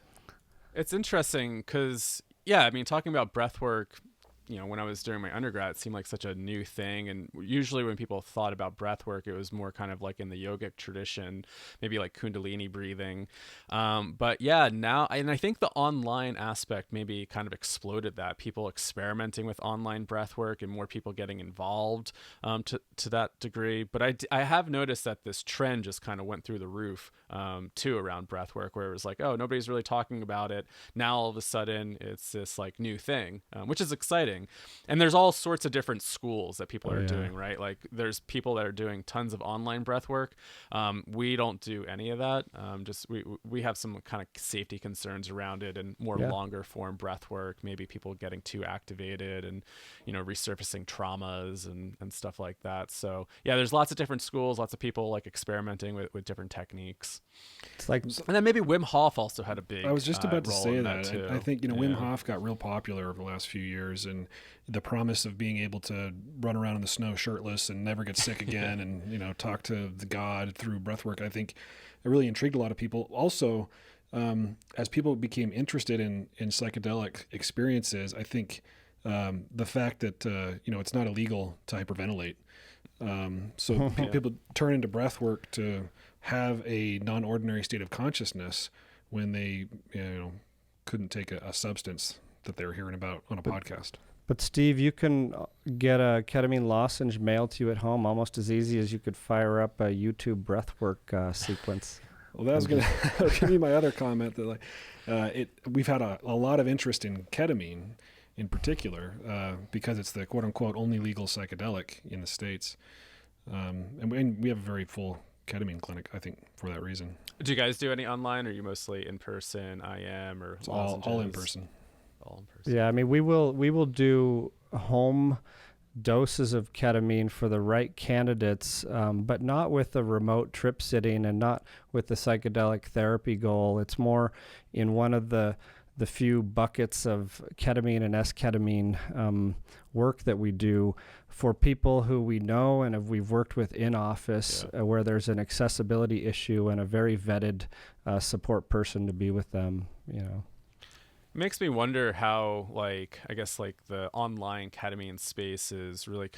S2: It's interesting because, talking about breath work, when I was doing my undergrad, it seemed like such a new thing. And usually when people thought about breath work, it was more kind of like in the yogic tradition, maybe like Kundalini breathing. But yeah, now, and I think the online aspect maybe kind of exploded that. People experimenting with online breath work and more people getting involved to that degree. But I have noticed that this trend just kind of went through the roof too around breath work, where it was like, oh, nobody's really talking about it. Now all of a sudden it's this like new thing, which is exciting. And there's all sorts of different schools that people are doing, right? Like there's people that are doing tons of online breath work. We don't do any of that. We have some kind of safety concerns around it and more longer form breath work, maybe people getting too activated and, resurfacing traumas and stuff like that. So yeah, there's lots of different schools, lots of people like experimenting with different techniques.
S3: It's like,
S2: and then maybe Wim Hof also had a big
S1: I was just about to say that.
S2: Too.
S1: I think, Wim Hof got real popular over the last few years, and the promise of being able to run around in the snow shirtless and never get sick again and, talk to the God through breathwork, I think it really intrigued a lot of people. Also, as people became interested in psychedelic experiences, I think the fact that, it's not illegal to hyperventilate. So people turn into breathwork to have a non-ordinary state of consciousness when they, couldn't take a substance that they were hearing about on a podcast.
S3: But Steve, you can get a ketamine lozenge mailed to you at home almost as easy as you could fire up a YouTube breathwork sequence.
S1: Well, that was going to be my other comment. That we've had a lot of interest in ketamine in particular because it's the quote unquote only legal psychedelic in the States, and we have a very full ketamine clinic, I think, for that reason.
S2: Do you guys do any online, or are you mostly in person, IM, or
S1: it's all in person?
S2: All in person.
S3: Yeah, I mean, we will do home doses of ketamine for the right candidates, but not with the remote trip sitting and not with the psychedelic therapy goal. It's more in one of the few buckets of ketamine and esketamine work that we do for people who we know and we've worked with in office, where there's an accessibility issue and a very vetted support person to be with them,
S2: It makes me wonder how, the online ketamine space is really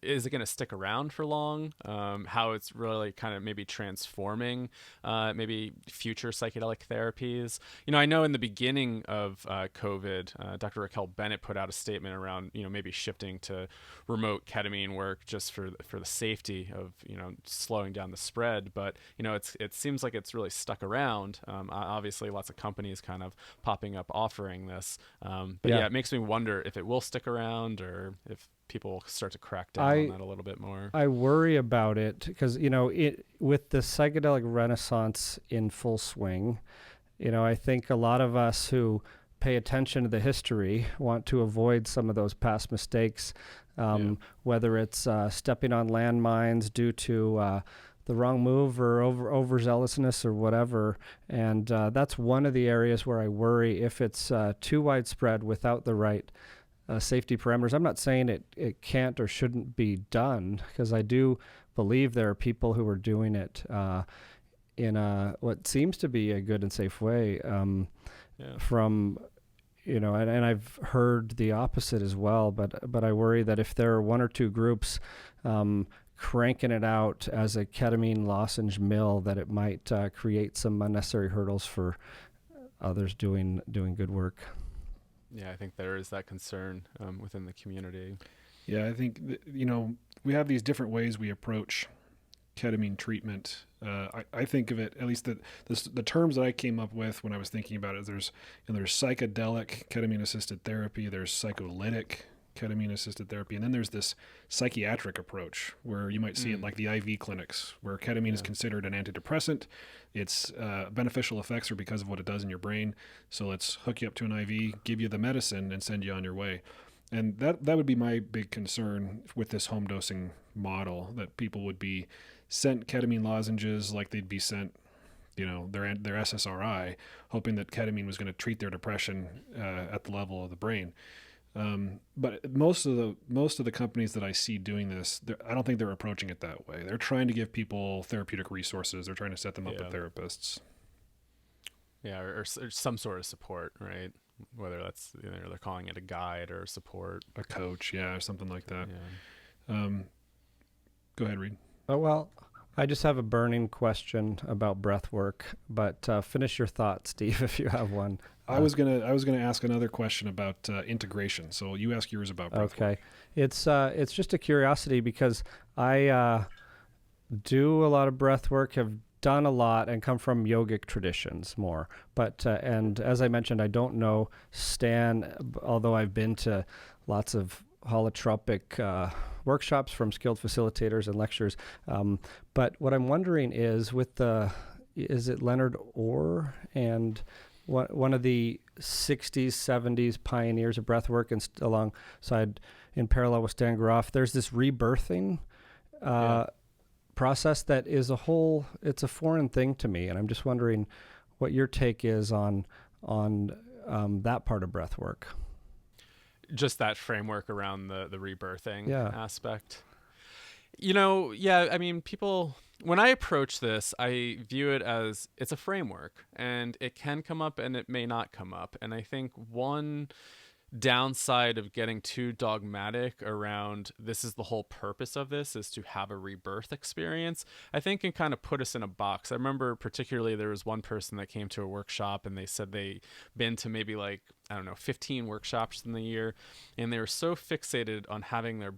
S2: is it going to stick around for long? How it's really kind of maybe transforming maybe future psychedelic therapies. I know in the beginning of COVID, Dr. Raquel Bennett put out a statement around, maybe shifting to remote ketamine work just for the safety of, slowing down the spread. But, it seems like it's really stuck around. Obviously, lots of companies kind of popping up offering this, but it makes me wonder if it will stick around or if people will start to crack down on that a little bit more.
S3: I worry about it because with the psychedelic renaissance in full swing, I think a lot of us who pay attention to the history want to avoid some of those past mistakes, whether it's stepping on landmines due to the wrong move or overzealousness or whatever. And that's one of the areas where I worry if it's too widespread without the right safety parameters. I'm not saying it can't or shouldn't be done, because I do believe there are people who are doing it in what seems to be a good and safe way. From, and I've heard the opposite as well, but I worry that if there are one or two groups cranking it out as a ketamine lozenge mill, that it might create some unnecessary hurdles for others doing good work.
S2: Yeah, I think there is that concern within the community.
S1: Yeah, I think, we have these different ways we approach ketamine treatment. I think of it, at least the terms that I came up with when I was thinking about it, there's psychedelic ketamine-assisted therapy, there's psycholytic ketamine-assisted therapy, and then there's this psychiatric approach where you might see it like the IV clinics, where ketamine is considered an antidepressant. Its beneficial effects are because of what it does in your brain. So let's hook you up to an IV, give you the medicine, and send you on your way. And that would be my big concern with this home dosing model, that people would be sent ketamine lozenges like they'd be sent, their SSRI, hoping that ketamine was going to treat their depression at the level of the brain. But most of the companies that I see doing this, I don't think they're approaching it that way. They're trying to give people therapeutic resources. They're trying to set them up with therapists.
S2: Yeah, or some sort of support, right? Whether that's, they're calling it a guide or support.
S1: A coach, or something like that. Yeah. Go ahead, Reed.
S3: Oh, well, I just have a burning question about breath work, but finish your thought, Steve, if you have one.
S1: I was gonna ask another question about integration. So you ask yours about breath work.
S3: It's just a curiosity because I do a lot of breath work, have done a lot, and come from yogic traditions more. But and as I mentioned, I don't know Stan, although I've been to lots of holotropic workshops from skilled facilitators and lectures. But what I'm wondering is is it Leonard Orr and one of the 60s, 70s pioneers of breathwork, and alongside, in parallel with Stan Grof, there's this rebirthing process that is it's a foreign thing to me. And I'm just wondering what your take is on that part of breathwork.
S2: Just that framework around the rebirthing aspect. I mean, people, when I approach this, I view it as it's a framework, and it can come up and it may not come up. And I think one downside of getting too dogmatic around this is the whole purpose of this is to have a rebirth experience, I think can kind of put us in a box. I remember particularly there was one person that came to a workshop and they said they been to maybe 15 workshops in the year, and they were so fixated on having their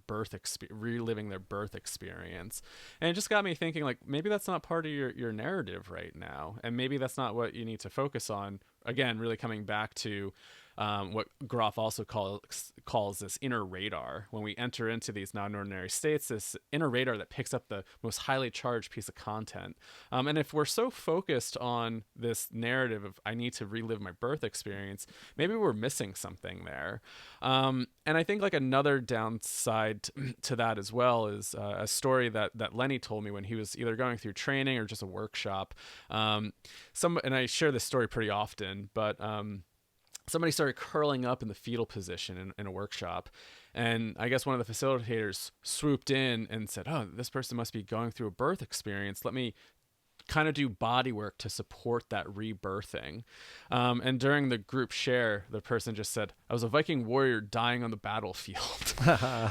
S2: reliving their birth experience. And it just got me thinking, maybe that's not part of your narrative right now, and maybe that's not what you need to focus on. Again, really coming back to what Grof also calls this inner radar. When we enter into these non-ordinary states, this inner radar that picks up the most highly charged piece of content. And if we're so focused on this narrative of I need to relive my birth experience, maybe we're missing something there. And I think another downside to that as well is a story that Lenny told me when he was either going through training or just a workshop. And I share this story pretty often, but somebody started curling up in the fetal position in a workshop. And I guess one of the facilitators swooped in and said, "Oh, this person must be going through a birth experience. Let me kind of do body work to support that rebirthing." And during the group share, the person just said, "I was a Viking warrior dying on the battlefield."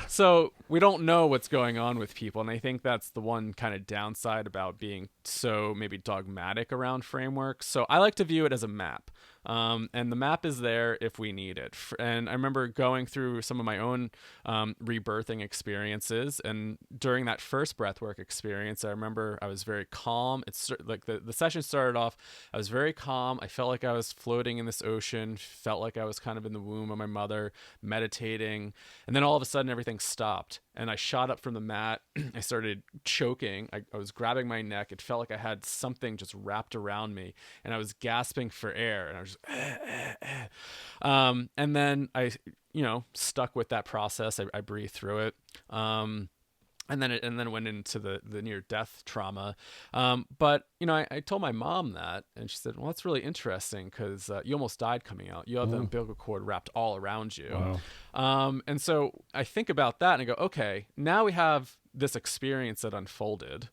S2: So we don't know what's going on with people. And I think that's the one kind of downside about being so maybe dogmatic around frameworks. So I like to view it as a map. And the map is there if we need it. And I remember going through some of my own rebirthing experiences. And during that first breathwork experience, I remember I was very calm. It's the session started off, I was very calm. I felt like I was floating in this ocean, felt like I was kind of in the womb of my mother, meditating. And then all of a sudden, everything stopped. And I shot up from the mat. I started choking. I was grabbing my neck. It felt like I had something just wrapped around me, and I was gasping for air. And I was just, and then I, stuck with that process. I breathed through it. And then went into the near death trauma. But I told my mom that, and she said, "Well, that's really interesting because you almost died coming out. You have the umbilical cord wrapped all around you." Wow. And so I think about that and I go, okay, now we have this experience that unfolded.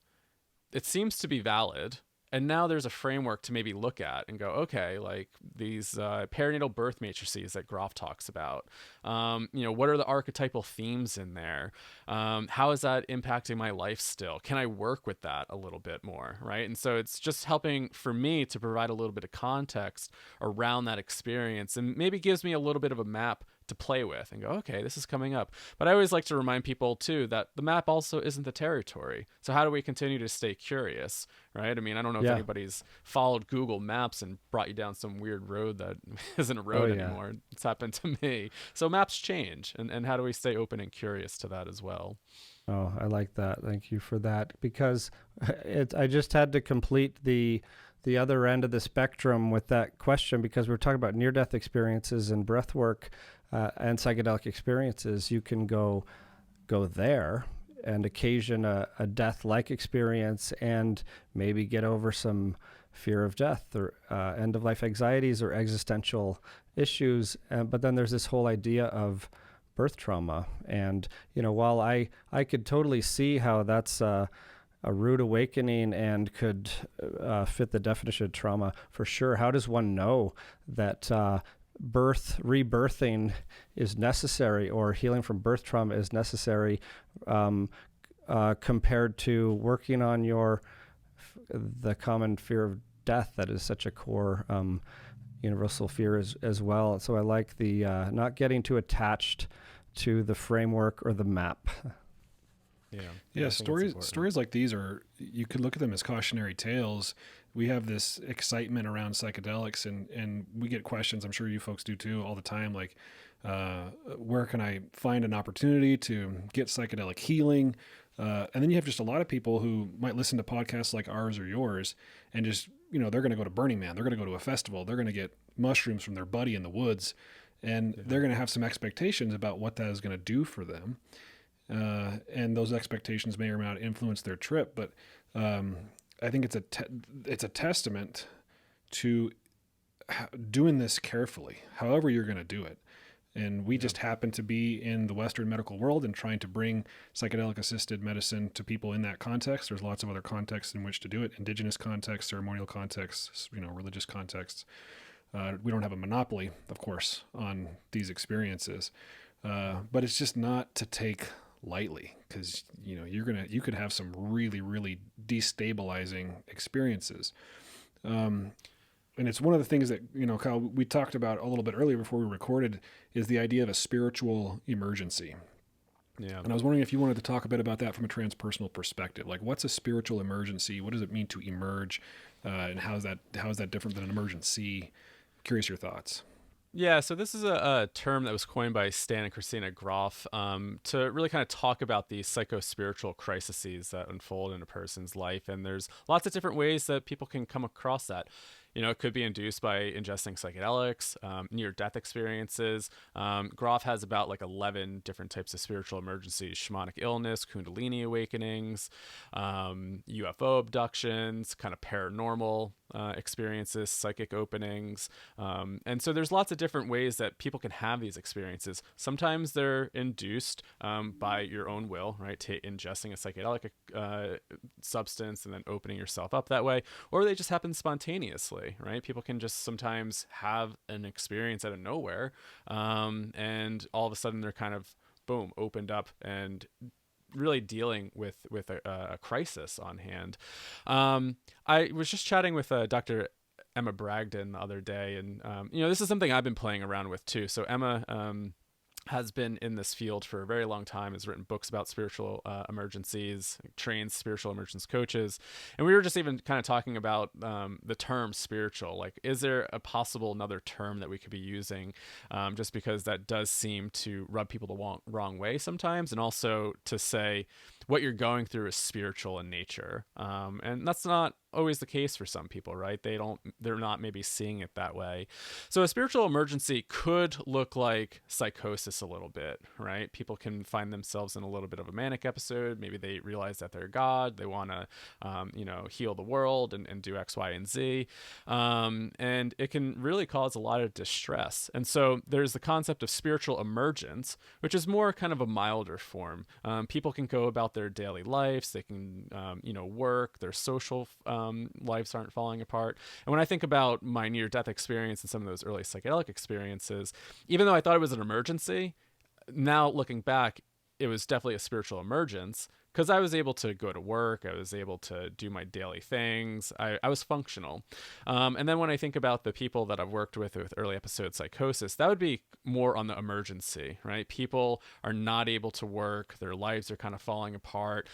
S2: It seems to be valid. And now there's a framework to maybe look at and go, okay, like these perinatal birth matrices that Grof talks about. What are the archetypal themes in there? How is that impacting my life still? Can I work with that a little bit more, right? And so it's just helping for me to provide a little bit of context around that experience, and maybe gives me a little bit of a map to play with and go, okay, this is coming up. But I always like to remind people too that the map also isn't the territory. So how do we continue to stay curious, right? I mean, I don't know if anybody's followed Google Maps and brought you down some weird road that isn't a road anymore. It's happened to me. So maps change, and how do we stay open and curious to that as well?
S3: Oh, I like that. Thank you for that, because I just had to complete the other end of the spectrum with that question, because we're talking about near-death experiences and breath work and psychedelic experiences. You can go there and occasion a death-like experience and maybe get over some fear of death or end-of-life anxieties or existential issues. But then there's this whole idea of birth trauma. And, while I could totally see how that's a rude awakening and could fit the definition of trauma for sure, how does one know that rebirthing is necessary, or healing from birth trauma is necessary, compared to working on the common fear of death that is such a core universal fear as well. So I like the not getting too attached to the framework or the map.
S1: Yeah. Stories like these you could look at them as cautionary tales. We have this excitement around psychedelics, and we get questions, I'm sure you folks do too, all the time, like, where can I find an opportunity to get psychedelic healing? And then you have just a lot of people who might listen to podcasts like ours or yours, and just, they're going to go to Burning Man, they're going to go to a festival, they're going to get mushrooms from their buddy in the woods, and they're going to have some expectations about what that is going to do for them. And those expectations may or may not influence their trip, but I think it's a testament to doing this carefully, however you're going to do it. And we just happen to be in the Western medical world and trying to bring psychedelic-assisted medicine to people in that context. There's lots of other contexts in which to do it: indigenous contexts, ceremonial contexts, religious contexts. We don't have a monopoly, of course, on these experiences, but it's just not to take lightly, because you could have some really, really destabilizing experiences. And it's one of the things that, Kyle, we talked about a little bit earlier before we recorded, is the idea of a spiritual emergency. Yeah. And I was wondering if you wanted to talk a bit about that from a transpersonal perspective. Like, what's a spiritual emergency? What does it mean to emerge? And how is that different than an emergency? Curious your thoughts.
S2: Yeah, so this is a term that was coined by Stan and Christina Grof to really kind of talk about these psycho-spiritual crises that unfold in a person's life. And there's lots of different ways that people can come across that. It could be induced by ingesting psychedelics, near-death experiences. Grof has about 11 different types of spiritual emergencies: shamanic illness, kundalini awakenings, UFO abductions, kind of paranormal experiences, psychic openings. And so there's lots of different ways that people can have these experiences. Sometimes they're induced by your own will, right? Ingesting a psychedelic substance and then opening yourself up that way, or they just happen spontaneously. Right? People can just sometimes have an experience out of nowhere, and all of a sudden they're kind of, boom, opened up and really dealing with a crisis on hand. I was just chatting with Dr. Emma Bragdon the other day, and this is something I've been playing around with too. So Emma has been in this field for a very long time, has written books about spiritual emergencies, trains spiritual emergence coaches. And we were just even kind of talking about the term spiritual. Like, is there a possible another term that we could be using, just because that does seem to rub people the wrong way sometimes, and also to say what you're going through is spiritual in nature. And that's not always the case for some people, right? They're not maybe seeing it that way. So a spiritual emergency could look like psychosis a little bit, right? People can find themselves in a little bit of a manic episode. Maybe they realize that they're God. They want to, heal the world and do X, Y, and Z. And it can really cause a lot of distress. And so there's the concept of spiritual emergence, which is more kind of a milder form. People can go about their daily lives. They can, work, their social lives aren't falling apart. And when I think about my near-death experience and some of those early psychedelic experiences, even though I thought it was an emergency, now looking back, it was definitely a spiritual emergence, because I was able to go to work. I was able to do my daily things. I was functional. And then when I think about the people that I've worked with early episode psychosis, that would be more on the emergency, right? People are not able to work. Their lives are kind of falling apart.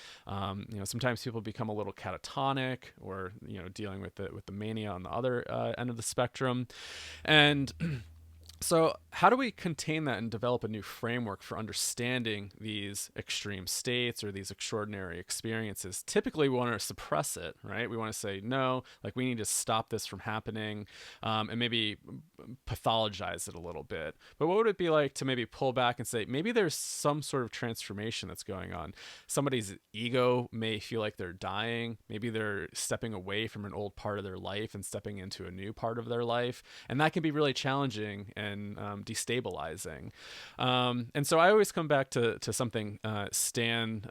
S2: Sometimes people become a little catatonic, or, dealing with the mania on the other end of the spectrum. And so how do we contain that and develop a new framework for understanding these extreme states or these extraordinary experiences? Typically, we want to suppress it, right? We want to say, no, like, we need to stop this from happening, and maybe pathologize it a little bit. But what would it be like to maybe pull back and say, maybe there's some sort of transformation that's going on? Somebody's ego may feel like they're dying. Maybe they're stepping away from an old part of their life and stepping into a new part of their life. And that can be really challenging and destabilizing. And so I always come back to something Stan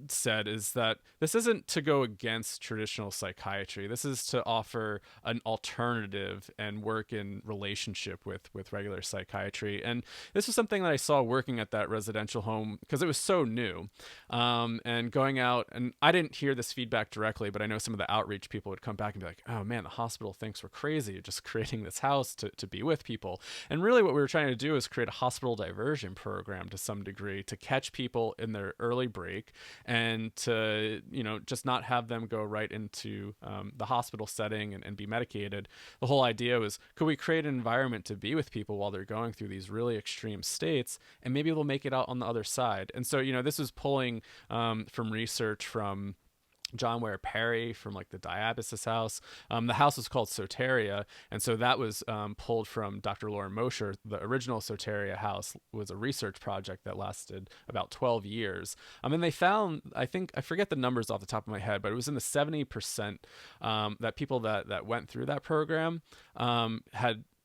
S2: said, is that this isn't to go against traditional psychiatry. This is to offer an alternative and work in relationship with regular psychiatry. And this was something that I saw working at that residential home, because it was so new. And going out, and I didn't hear this feedback directly, but I know some of the outreach people would come back and be like, oh man, the hospital thinks we're crazy just creating this house to be with people. And really what we were trying to do is create a hospital diversion program to some degree, to catch people in their early break and to, just not have them go right into the hospital setting and be medicated. The whole idea was, could we create an environment to be with people while they're going through these really extreme states, and maybe they'll make it out on the other side. And so, this is pulling from research from John Ware Perry from like the Diabasis house. The house was called Soteria. And so that was pulled from Dr. Lauren Mosher. The original Soteria house was a research project that lasted about 12 years. And they found, I forget the numbers off the top of my head, but it was in the 70% that people that went through that program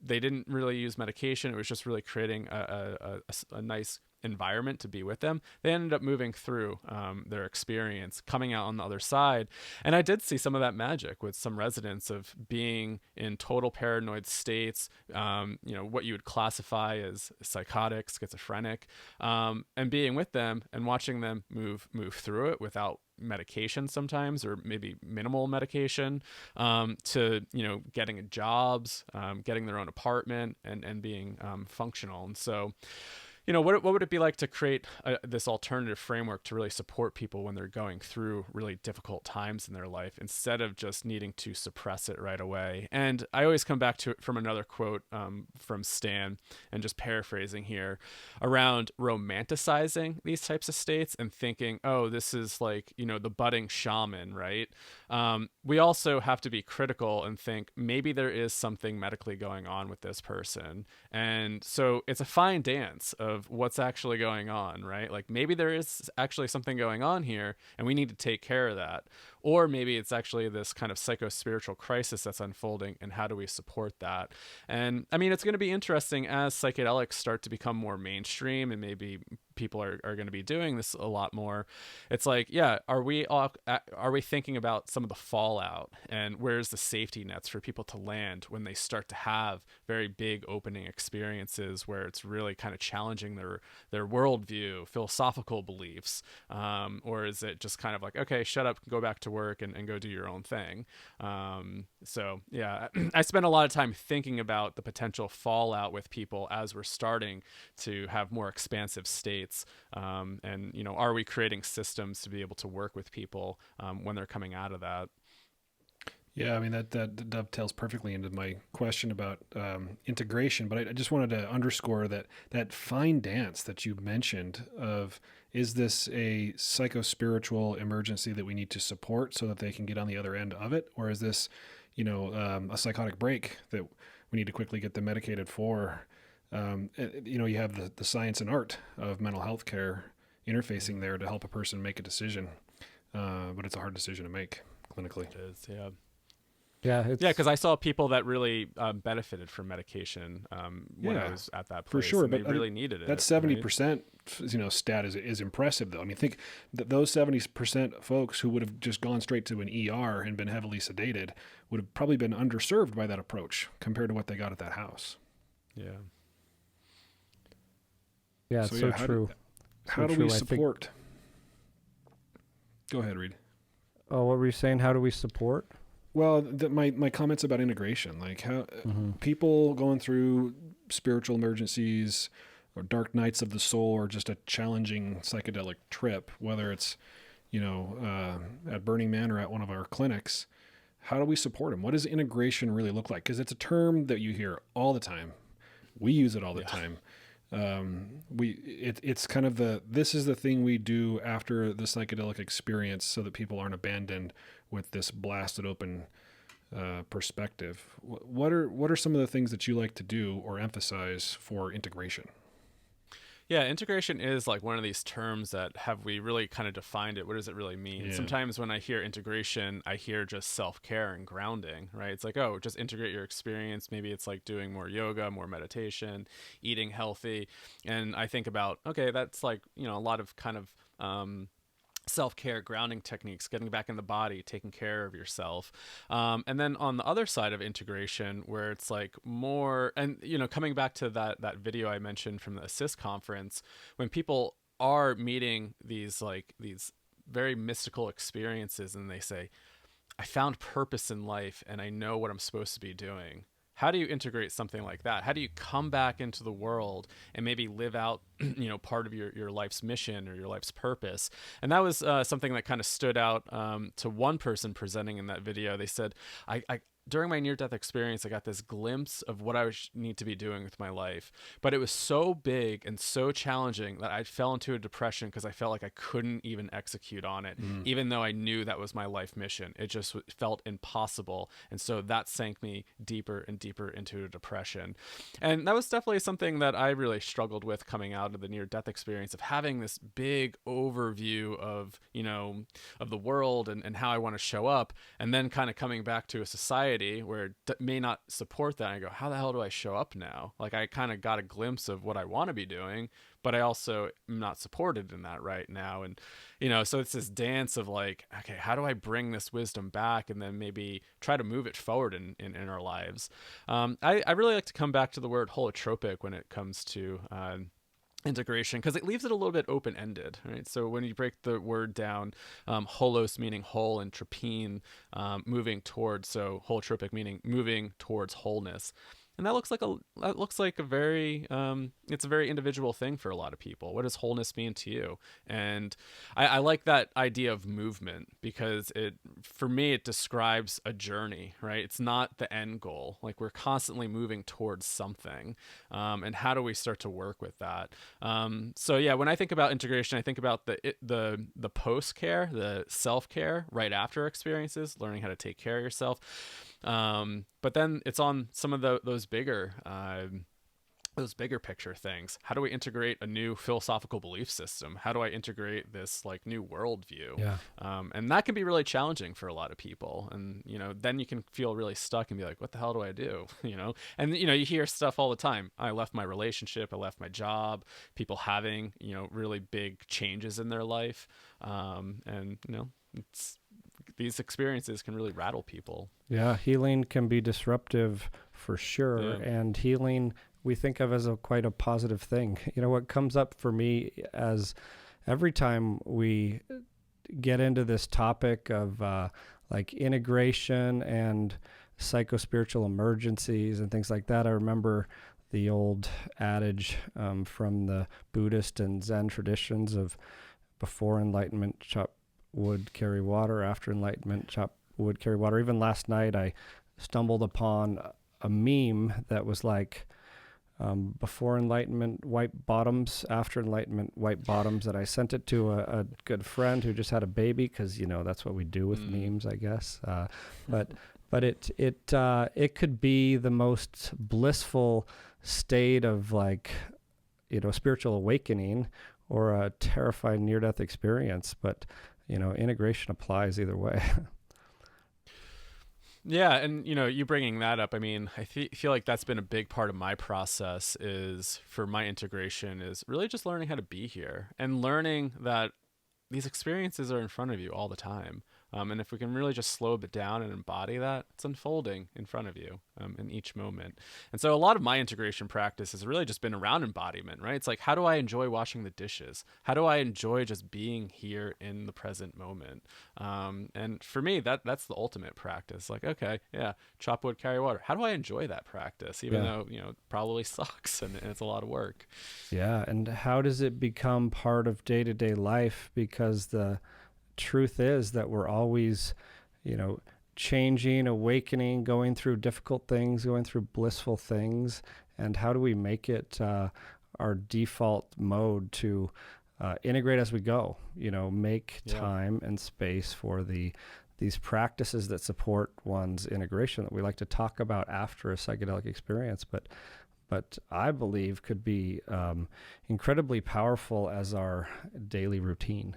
S2: they didn't really use medication. It was just really creating a nice environment to be with them. They ended up moving through their experience, coming out on the other side. And I did see some of that magic with some residents of being in total paranoid states, what you would classify as psychotic, schizophrenic, and being with them and watching them move through it without medication sometimes, or maybe minimal medication, to getting jobs, getting their own apartment, and being functional. And so what would it be like to create this alternative framework to really support people when they're going through really difficult times in their life, instead of just needing to suppress it right away? And I always come back to it from another quote from Stan, and just paraphrasing here, around romanticizing these types of states and thinking, oh, this is like, the budding shaman, right? We also have to be critical and think, maybe there is something medically going on with this person. And so it's a fine dance of what's actually going on, right? Like, maybe there is actually something going on here and we need to take care of that. Or maybe it's actually this kind of psycho-spiritual crisis that's unfolding, and how do we support that? And I mean, it's going to be interesting as psychedelics start to become more mainstream, and maybe people are going to be doing this a lot more. It's like, yeah, are we thinking about some of the fallout, and where's the safety nets for people to land when they start to have very big opening experiences where it's really kind of challenging their worldview, philosophical beliefs, or is it just kind of like, okay, shut up, go back to work and go do your own thing? So yeah, I spend a lot of time thinking about the potential fallout with people as we're starting to have more expansive states, and are we creating systems to be able to work with people when they're coming out of that?
S1: Yeah, I mean, that dovetails perfectly into my question about integration, but I just wanted to underscore that fine dance that you mentioned of, is this a psycho-spiritual emergency that we need to support so that they can get on the other end of it? Or is this, a psychotic break that we need to quickly get them medicated for? You have the science and art of mental health care interfacing there to help a person make a decision, but it's a hard decision to make clinically.
S2: It is, yeah.
S3: Yeah,
S2: because I saw people that really benefited from medication when I was at that place.
S1: For sure,
S2: and
S1: but
S2: they really needed it.
S1: That 70%, stat is impressive, though. I mean, think that those 70% folks who would have just gone straight to an ER and been heavily sedated would have probably been underserved by that approach compared to what they got at that house.
S2: Yeah.
S3: Yeah, it's so true.
S1: How do we support? Go ahead, Reed.
S3: Oh, what were you saying? How do we support?
S1: Well, my comments about integration, like how people going through spiritual emergencies or dark nights of the soul or just a challenging psychedelic trip, whether it's, at Burning Man or at one of our clinics, how do we support them? What does integration really look like? Because it's a term that you hear all the time. We use it all the time. It's kind of this is the thing we do after the psychedelic experience so that people aren't abandoned with this blasted open perspective. What are some of the things that you like to do or emphasize for integration?
S2: Yeah, integration is like one of these terms that have we really kind of defined it. What does it really mean? Yeah. Sometimes when I hear integration, I hear just self-care and grounding, right? It's like, oh, just integrate your experience. Maybe it's like doing more yoga, more meditation, eating healthy. And I think about, okay, that's like, a lot of kind of self-care grounding techniques, getting back in the body, taking care of yourself. And then on the other side of integration, where it's like more, and coming back to that video I mentioned from the Assist conference, when people are meeting these very mystical experiences and they say, I found purpose in life and I know what I'm supposed to be doing. How do you integrate something like that? How do you come back into the world and maybe live out, part of your life's mission or your life's purpose? And that was something that kind of stood out to one person presenting in that video. They said, I during my near-death experience, I got this glimpse of what I need to be doing with my life. But it was so big and so challenging that I fell into a depression because I felt like I couldn't even execute on it, even though I knew that was my life mission. It just felt impossible. And so that sank me deeper and deeper into a depression. And that was definitely something that I really struggled with coming out of the near-death experience, of having this big overview of, of the world and how I want to show up, and then kind of coming back to a society where it may not support that. I go, how the hell do I show up now? Like, I kind of got a glimpse of what I want to be doing, but I also am not supported in that right now. And, so it's this dance of like, okay, how do I bring this wisdom back and then maybe try to move it forward in our lives? I really like to come back to the word holotropic when it comes to integration, because it leaves it a little bit open-ended, right? So when you break the word down, holos meaning whole and tropine moving towards, so holotropic meaning moving towards wholeness. And that looks like a very it's a very individual thing for a lot of people. What does wholeness mean to you? And I like that idea of movement, because for me it describes a journey, right? It's not the end goal. Like, we're constantly moving towards something, and how do we start to work with that? So yeah, when I think about integration, I think about the post care, the self care right after experiences, learning how to take care of yourself. But then it's on some of those bigger picture things. How do we integrate a new philosophical belief system? How do I integrate this like new worldview?
S3: Yeah.
S2: And that can be really challenging for a lot of people. And, then you can feel really stuck and be like, what the hell do I do? And, you hear stuff all the time. I left my relationship. I left my job, people having, really big changes in their life. And, these experiences can really rattle people.
S3: Yeah, healing can be disruptive for sure. Yeah. And healing we think of as quite a positive thing. What comes up for me as every time we get into this topic of like integration and psychospiritual emergencies and things like that, I remember the old adage from the Buddhist and Zen traditions of before enlightenment, chop wood, carry water. After enlightenment, chop wood, carry water. Even last night, I stumbled upon a meme that was like, before enlightenment, white bottoms. After enlightenment, white bottoms. That I sent it to a good friend who just had a baby, because that's what we do with memes, I guess. But it could be the most blissful state of like, spiritual awakening, or a terrifying near-death experience. But integration applies either way.
S2: Yeah, and you bringing that up, I mean, I feel like that's been a big part of my process is for my integration is really just learning how to be here and learning that these experiences are in front of you all the time. And if we can really just slow a bit down and embody that, it's unfolding in front of you in each moment. And so a lot of my integration practice has really just been around embodiment, right? It's like, how do I enjoy washing the dishes? How do I enjoy just being here in the present moment? And for me, that's the ultimate practice. Like, okay, yeah, chop wood, carry water. How do I enjoy that practice, even though, it probably sucks and it's a lot of work?
S3: Yeah. And how does it become part of day-to-day life? Because the truth is that we're always, changing, awakening, going through difficult things, going through blissful things. And how do we make it our default mode to integrate as we go, make time and space for these practices that support one's integration that we like to talk about after a psychedelic experience, but I believe could be incredibly powerful as our daily routine.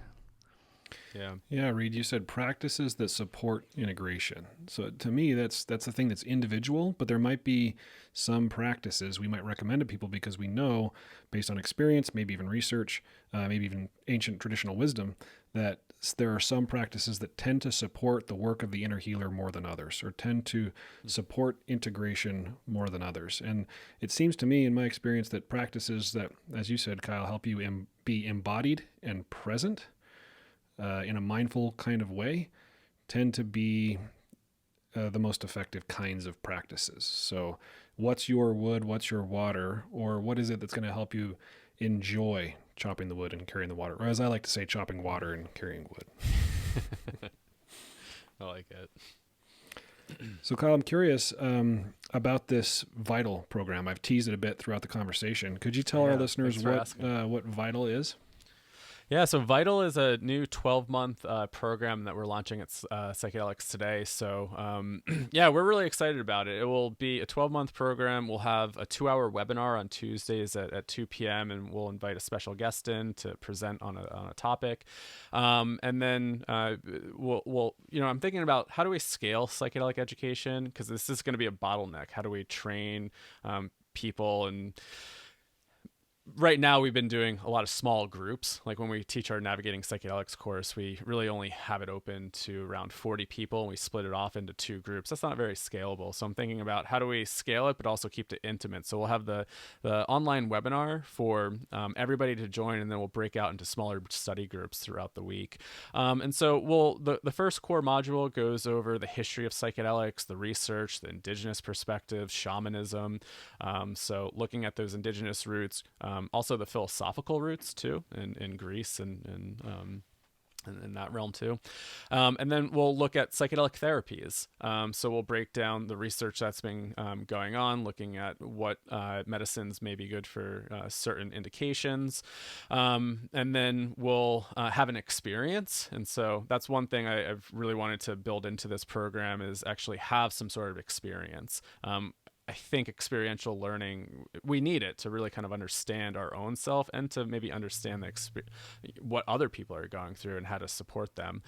S1: Yeah, Reed, you said practices that support integration. So to me, that's the thing that's individual, but there might be some practices we might recommend to people because we know, based on experience, maybe even research, maybe even ancient traditional wisdom, that there are some practices that tend to support the work of the inner healer more than others, or tend to support integration more than others. And it seems to me, in my experience, that practices that, as you said, Kyle, help you be embodied and present in a mindful kind of way tend to be the most effective kinds of practices. So what's your wood, what's your water, or what is it that's going to help you enjoy chopping the wood and carrying the water? Or as I like to say, chopping water and carrying wood.
S2: I like it.
S1: So Kyle, I'm curious about this Vital program. I've teased it a bit throughout the conversation. Could you tell our listeners what Vital is?
S2: Yeah, so Vital is a new 12-month program that we're launching at Psychedelics Today. So, we're really excited about it. It will be a 12-month program. We'll have a 2-hour webinar on Tuesdays at 2 p.m., and we'll invite a special guest in to present on a topic. And then we'll I'm thinking about how do we scale psychedelic education, because this is going to be a bottleneck. How do we train people? And right now we've been doing a lot of small groups. Like when we teach our Navigating Psychedelics course, we really only have it open to around 40 people, and we split it off into 2 groups. That's not very scalable. So I'm thinking about how do we scale it, but also keep it intimate. So we'll have the online webinar for everybody to join, and then we'll break out into smaller study groups throughout the week. And so the first core module goes over the history of psychedelics, the research, the indigenous perspective, shamanism. So looking at those indigenous roots, also the philosophical roots too, in Greece and in that realm too. And then we'll look at psychedelic therapies. So we'll break down the research that's been going on, looking at what medicines may be good for certain indications. And then we'll have an experience. And so that's one thing I've really wanted to build into this program is actually have some sort of experience. I think experiential learning, we need it to really kind of understand our own self and to maybe understand what other people are going through and how to support them.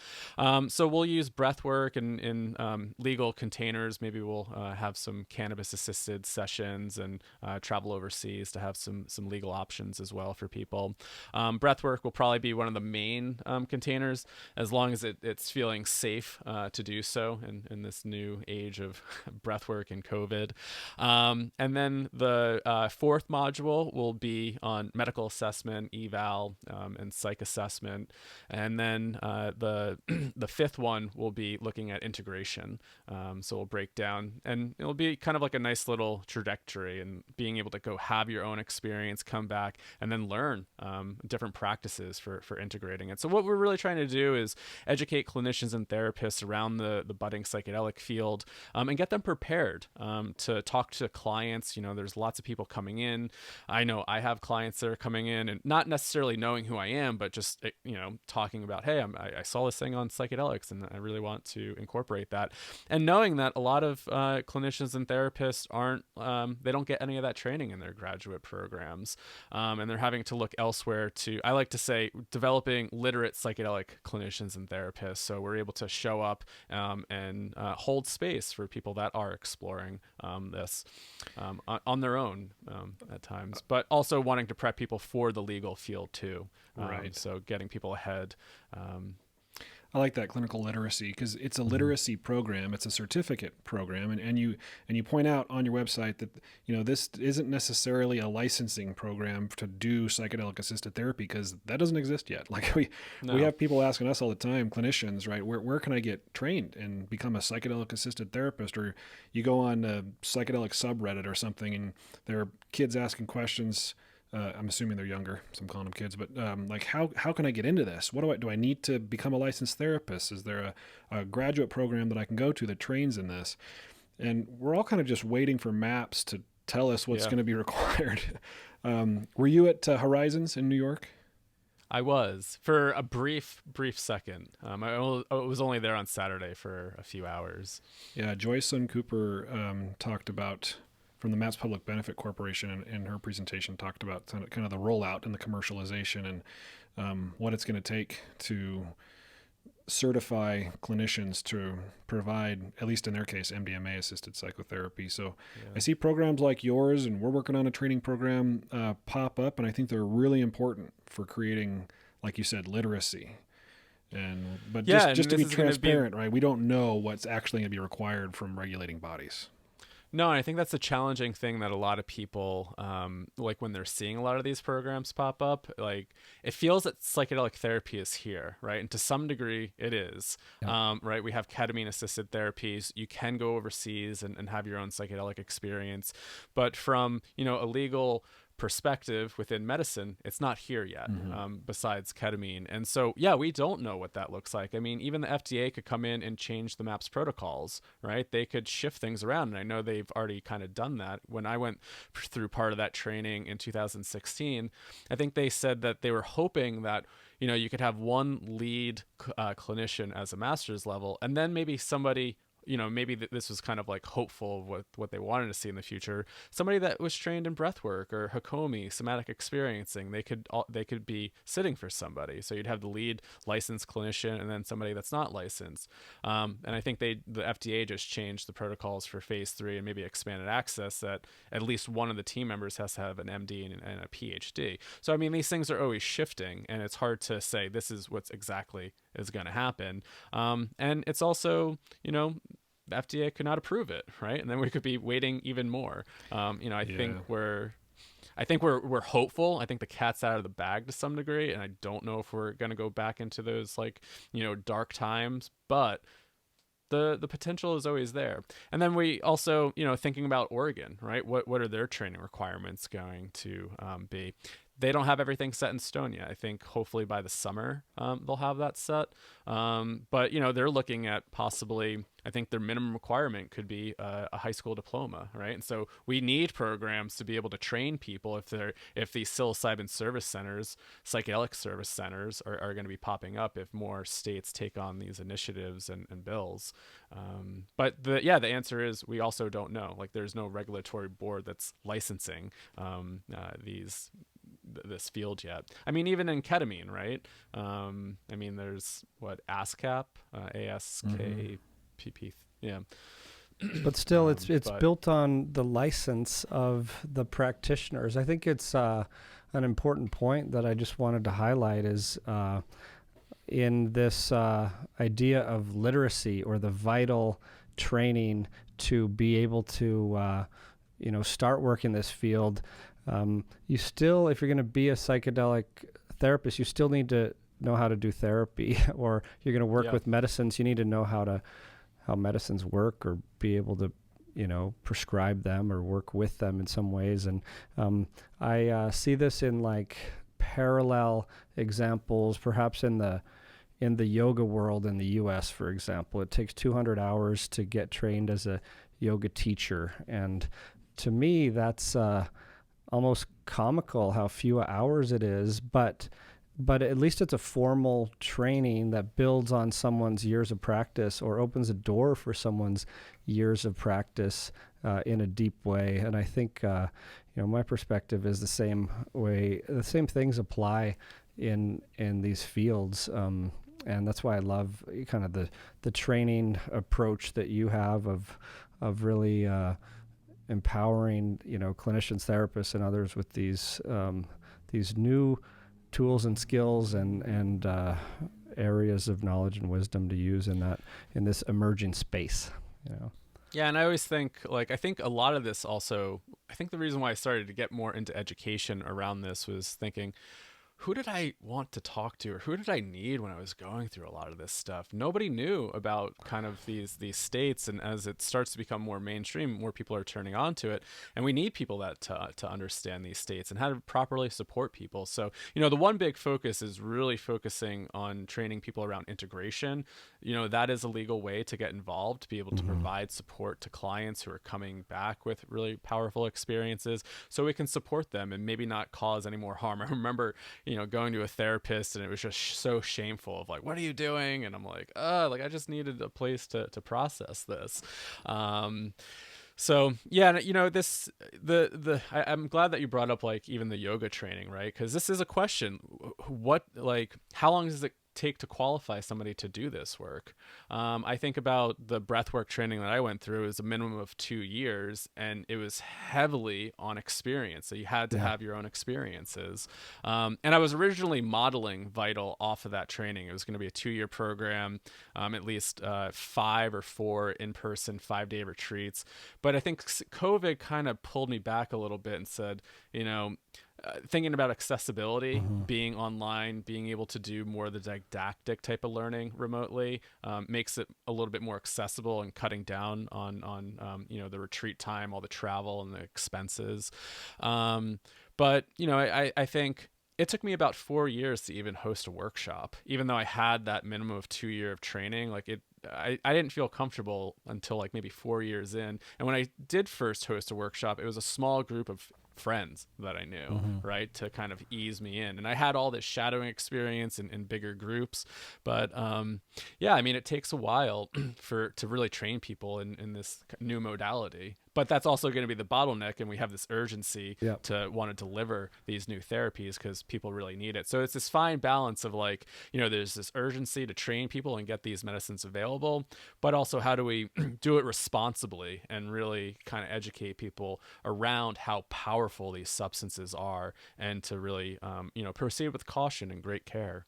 S2: So we'll use breathwork in legal containers. Maybe we'll have some cannabis-assisted sessions and travel overseas to have some legal options as well for people. Breathwork will probably be one of the main containers, as long as it's feeling safe to do so in this new age of breathwork and COVID. And then the 4th module will be on medical assessment, eval, and psych assessment. And then the 5th one will be looking at integration. So we'll break down, and it'll be kind of like a nice little trajectory and being able to go have your own experience, come back, and then learn different practices for integrating it. So what we're really trying to do is educate clinicians and therapists around the budding psychedelic field and get them prepared to talk talk to clients, there's lots of people coming in. I know I have clients that are coming in and not necessarily knowing who I am, but just, talking about, hey, I saw this thing on psychedelics and I really want to incorporate that. And knowing that a lot of clinicians and therapists they don't get any of that training in their graduate programs. And they're having to look elsewhere I like to say, developing literate psychedelic clinicians and therapists. So we're able to show up and hold space for people that are exploring this on their own at times, but also wanting to prep people for the legal field too.
S1: Right.
S2: So getting people ahead.
S1: I like that, clinical literacy, because it's a literacy program. It's a certificate program, and you point out on your website that this isn't necessarily a licensing program to do psychedelic assisted therapy, because that doesn't exist yet. Like we have people asking us all the time, clinicians, right? Where can I get trained and become a psychedelic assisted therapist? Or you go on a psychedelic subreddit or something, and there are kids asking questions. I'm assuming they're younger, so I'm calling them kids, but like how can I get into this? What do I need to become a licensed therapist? Is there a graduate program that I can go to that trains in this? And we're all kind of just waiting for MAPS to tell us what's going to be required. Were you at Horizons in New York?
S2: I was, for a brief second. I was only there on Saturday for a few hours.
S1: Yeah, Joyce Cooper talked about, from the MAPS Public Benefit Corporation, in her presentation, talked about kind of the rollout and the commercialization and what it's going to take to certify clinicians to provide, at least in their case, MDMA-assisted psychotherapy. So I see programs like yours, and we're working on a training program pop up, and I think they're really important for creating, like you said, literacy. But just to be transparent, right? We don't know what's actually going to be required from regulating bodies.
S2: No, I think that's a challenging thing that a lot of people, like when they're seeing a lot of these programs pop up, like it feels that psychedelic therapy is here, right? And to some degree it is, right? We have ketamine-assisted therapies. You can go overseas and have your own psychedelic experience. But from, a legal perspective within medicine, it's not here yet, besides ketamine. And so, we don't know what that looks like. I mean, even the FDA could come in and change the MAPS protocols, right? They could shift things around. And I know they've already kind of done that. When I went through part of that training in 2016, I think they said that they were hoping that you could have one lead clinician as a master's level, and then maybe somebody, maybe this was kind of like hopeful of what they wanted to see in the future. Somebody that was trained in breathwork or Hakomi, somatic experiencing, they could be sitting for somebody. So you'd have the lead licensed clinician and then somebody that's not licensed. And I think the FDA just changed the protocols for phase 3 and maybe expanded access that at least one of the team members has to have an MD and a PhD. So, I mean, these things are always shifting, and it's hard to say this is what's exactly is going to happen. And it's also, the FDA could not approve it, right? And then we could be waiting even more. I think we're hopeful. I think the cat's out of the bag to some degree, and I don't know if we're going to go back into those dark times, but the potential is always there. And then we also, thinking about Oregon, right? What are their training requirements going to be? They don't have everything set in stone yet. I think hopefully by the summer they'll have that set. But they're looking at possibly, I think their minimum requirement could be a high school diploma, right? And so we need programs to be able to train people if these psilocybin service centers, psychedelic service centers are going to be popping up if more states take on these initiatives and bills. But the answer is we also don't know. Like there's no regulatory board that's licensing this field yet. I mean, even in ketamine, right? I mean, there's ASCAP, ASKPP,
S3: But still, it's built on the license of the practitioners. I think it's an important point that I just wanted to highlight is in this idea of literacy or the vital training to be able to start work in this field. You still, if you're going to be a psychedelic therapist, you still need to know how to do therapy, or you're going to work with medicines. You need to know how medicines work, or be able to, prescribe them or work with them in some ways. And I see this in like parallel examples, perhaps in the yoga world in the U.S., for example. It takes 200 hours to get trained as a yoga teacher. And to me, that's almost comical how few hours it is, but at least it's a formal training that builds on someone's years of practice or opens a door for someone's years of practice in a deep way. And I think, my perspective is the same way. The same things apply in these fields. And that's why I love kind of the training approach that you have of really empowering, clinicians, therapists, and others with these new tools and skills and areas of knowledge and wisdom to use in this emerging space.
S2: Yeah, and I always think, I think a lot of this also, I think the reason why I started to get more into education around this was thinking, who did I want to talk to, or who did I need when I was going through a lot of this stuff? Nobody knew about kind of these states, and as it starts to become more mainstream, more people are turning on to it, and we need people that to understand these states and how to properly support people. So, the one big focus is really focusing on training people around integration. That is a legal way to get involved, to be able to provide support to clients who are coming back with really powerful experiences, so we can support them and maybe not cause any more harm. I remember, going to a therapist, and it was just so shameful of what are you doing? And I'm like, I just needed a place to process this. So yeah, I'm glad that you brought up even the yoga training, right? Because this is a question. How long does it take to qualify somebody to do this work? I think about the breathwork training that I went through is a minimum of 2 years, and it was heavily on experience. So you had to have your own experiences. And I was originally modeling Vital off of that training. It was going to be a 2-year program, at least 5 or 4 in-person 5-day retreats. But I think COVID kind of pulled me back a little bit and said, thinking about accessibility, being online, being able to do more of the didactic type of learning remotely makes it a little bit more accessible, and cutting down on the retreat time, all the travel and the expenses. But I think it took me about 4 years to even host a workshop, even though I had that minimum of 2 year of training. I didn't feel comfortable until maybe 4 years in. And when I did first host a workshop, it was a small group of friends that I knew, right, to kind of ease me in. And I had all this shadowing experience in bigger groups, but it takes a while to really train people in this new modality. But that's also going to be the bottleneck, and we have this urgency to want to deliver these new therapies because people really need it. So it's this fine balance of there's this urgency to train people and get these medicines available, but also how do we do it responsibly and really kind of educate people around how powerful these substances are, and to really proceed with caution and great care.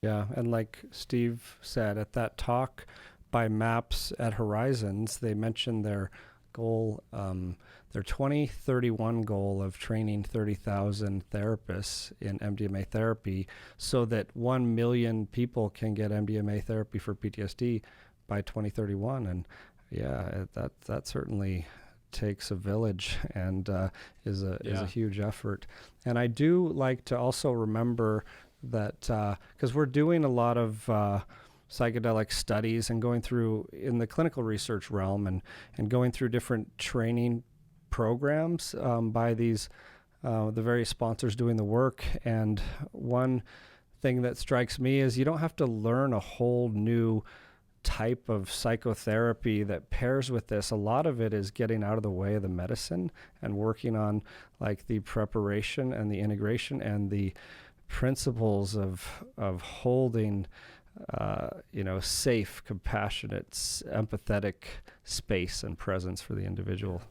S3: Yeah, and like Steve said at that talk by MAPS at Horizons, they mentioned their goal, their 2031 goal of training 30,000 therapists in MDMA therapy so that 1 million people can get MDMA therapy for PTSD by 2031. And that certainly takes a village and is a huge effort. And I do like to also remember that because we're doing a lot of psychedelic studies and going through in the clinical research realm and going through different training programs by these the various sponsors doing the work. And one thing that strikes me is you don't have to learn a whole new type of psychotherapy that pairs with this. A lot of it is getting out of the way of the medicine and working on the preparation and the integration and the principles of holding safe, compassionate, empathetic space and presence for the individual.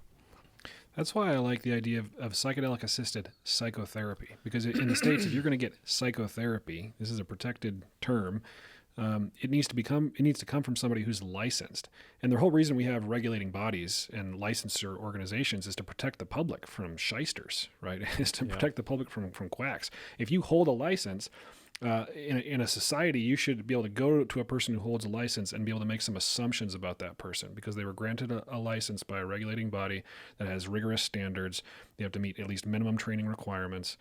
S1: That's why I like the idea of psychedelic-assisted psychotherapy, because in the States, if you're going to get psychotherapy, this is a protected term, it needs to come from somebody who's licensed. And the whole reason we have regulating bodies and licensor organizations is to protect the public from shysters, right? Is to protect the public from quacks. If you hold a license, in a society, you should be able to go to a person who holds a license and be able to make some assumptions about that person because they were granted a license by a regulating body that has rigorous standards. They have to meet at least minimum training requirements.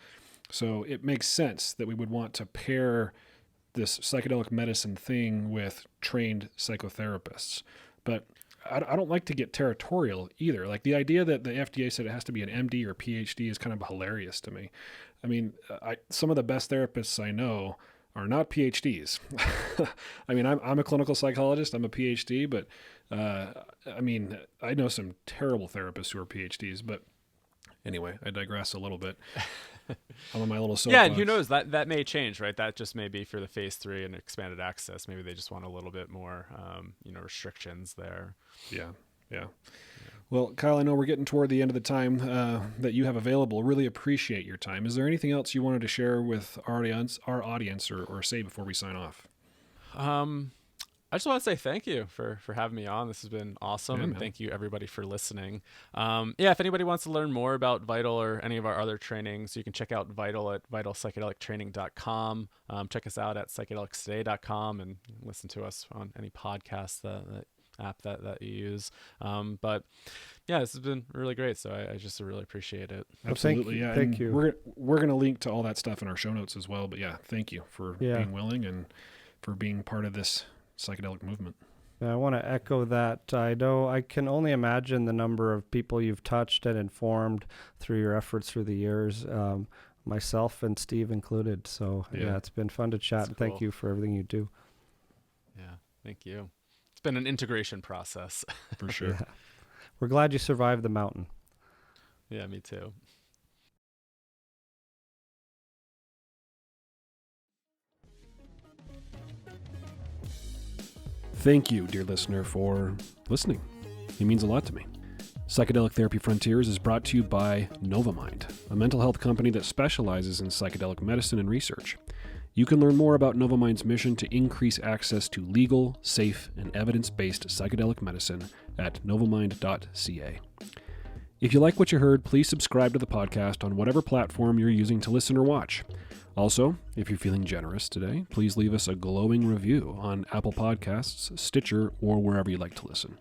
S1: So it makes sense that we would want to pair this psychedelic medicine thing with trained psychotherapists. But I don't like to get territorial either. Like the idea that the FDA said it has to be an MD or PhD is kind of hilarious to me. I mean, some of the best therapists I know are not PhDs. I mean, I'm a clinical psychologist. I'm a PhD, but I mean, I know some terrible therapists who are PhDs. But anyway, I digress a little bit. I'm on my little soapbox.
S2: Yeah, and who knows? That may change, right? That just may be for the phase 3 and expanded access. Maybe they just want a little bit more, restrictions there.
S1: Yeah. Well, Kyle, I know we're getting toward the end of the time that you have available. Really appreciate your time. Is there anything else you wanted to share with our audience or say before we sign off?
S2: I just want to say thank you for having me on. This has been awesome.
S1: Yeah,
S2: and
S1: man.
S2: thank you everybody for listening. If anybody wants to learn more about Vital or any of our other trainings, you can check out Vital at vitalpsychedelictraining.com. Check us out at psychedelicstoday.com and listen to us on any podcast that app that you use. But yeah, this has been really great. So I just really appreciate it.
S1: Absolutely. Yeah.
S3: Thank you.
S1: We're going to link to all that stuff in our show notes as well. But yeah, thank you for being willing and for being part of this psychedelic movement.
S3: Yeah, I want to echo that. I know I can only imagine the number of people you've touched and informed through your efforts through the years, myself and Steve included. So yeah, it's been fun to chat.
S2: That's
S3: And
S2: cool.
S3: thank you for everything you do.
S2: Yeah, thank you. It's been an integration process.
S1: For sure.
S3: Yeah. We're glad you survived the mountain.
S2: Yeah, me too.
S1: Thank you, dear listener, for listening. It means a lot to me. Psychedelic Therapy Frontiers is brought to you by Novamind, a mental health company that specializes in psychedelic medicine and research. You can learn more about Novamind's mission to increase access to legal, safe, and evidence-based psychedelic medicine at novamind.ca. If you like what you heard, please subscribe to the podcast on whatever platform you're using to listen or watch. Also, if you're feeling generous today, please leave us a glowing review on Apple Podcasts, Stitcher, or wherever you like to listen.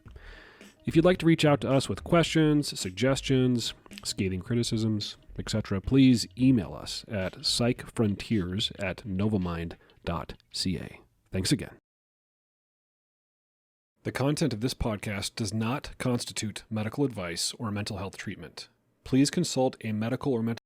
S1: If you'd like to reach out to us with questions, suggestions, scathing criticisms, etc., please email us at psychfrontiers@novamind.ca. Thanks again. The content of this podcast does not constitute medical advice or mental health treatment. Please consult a medical or mental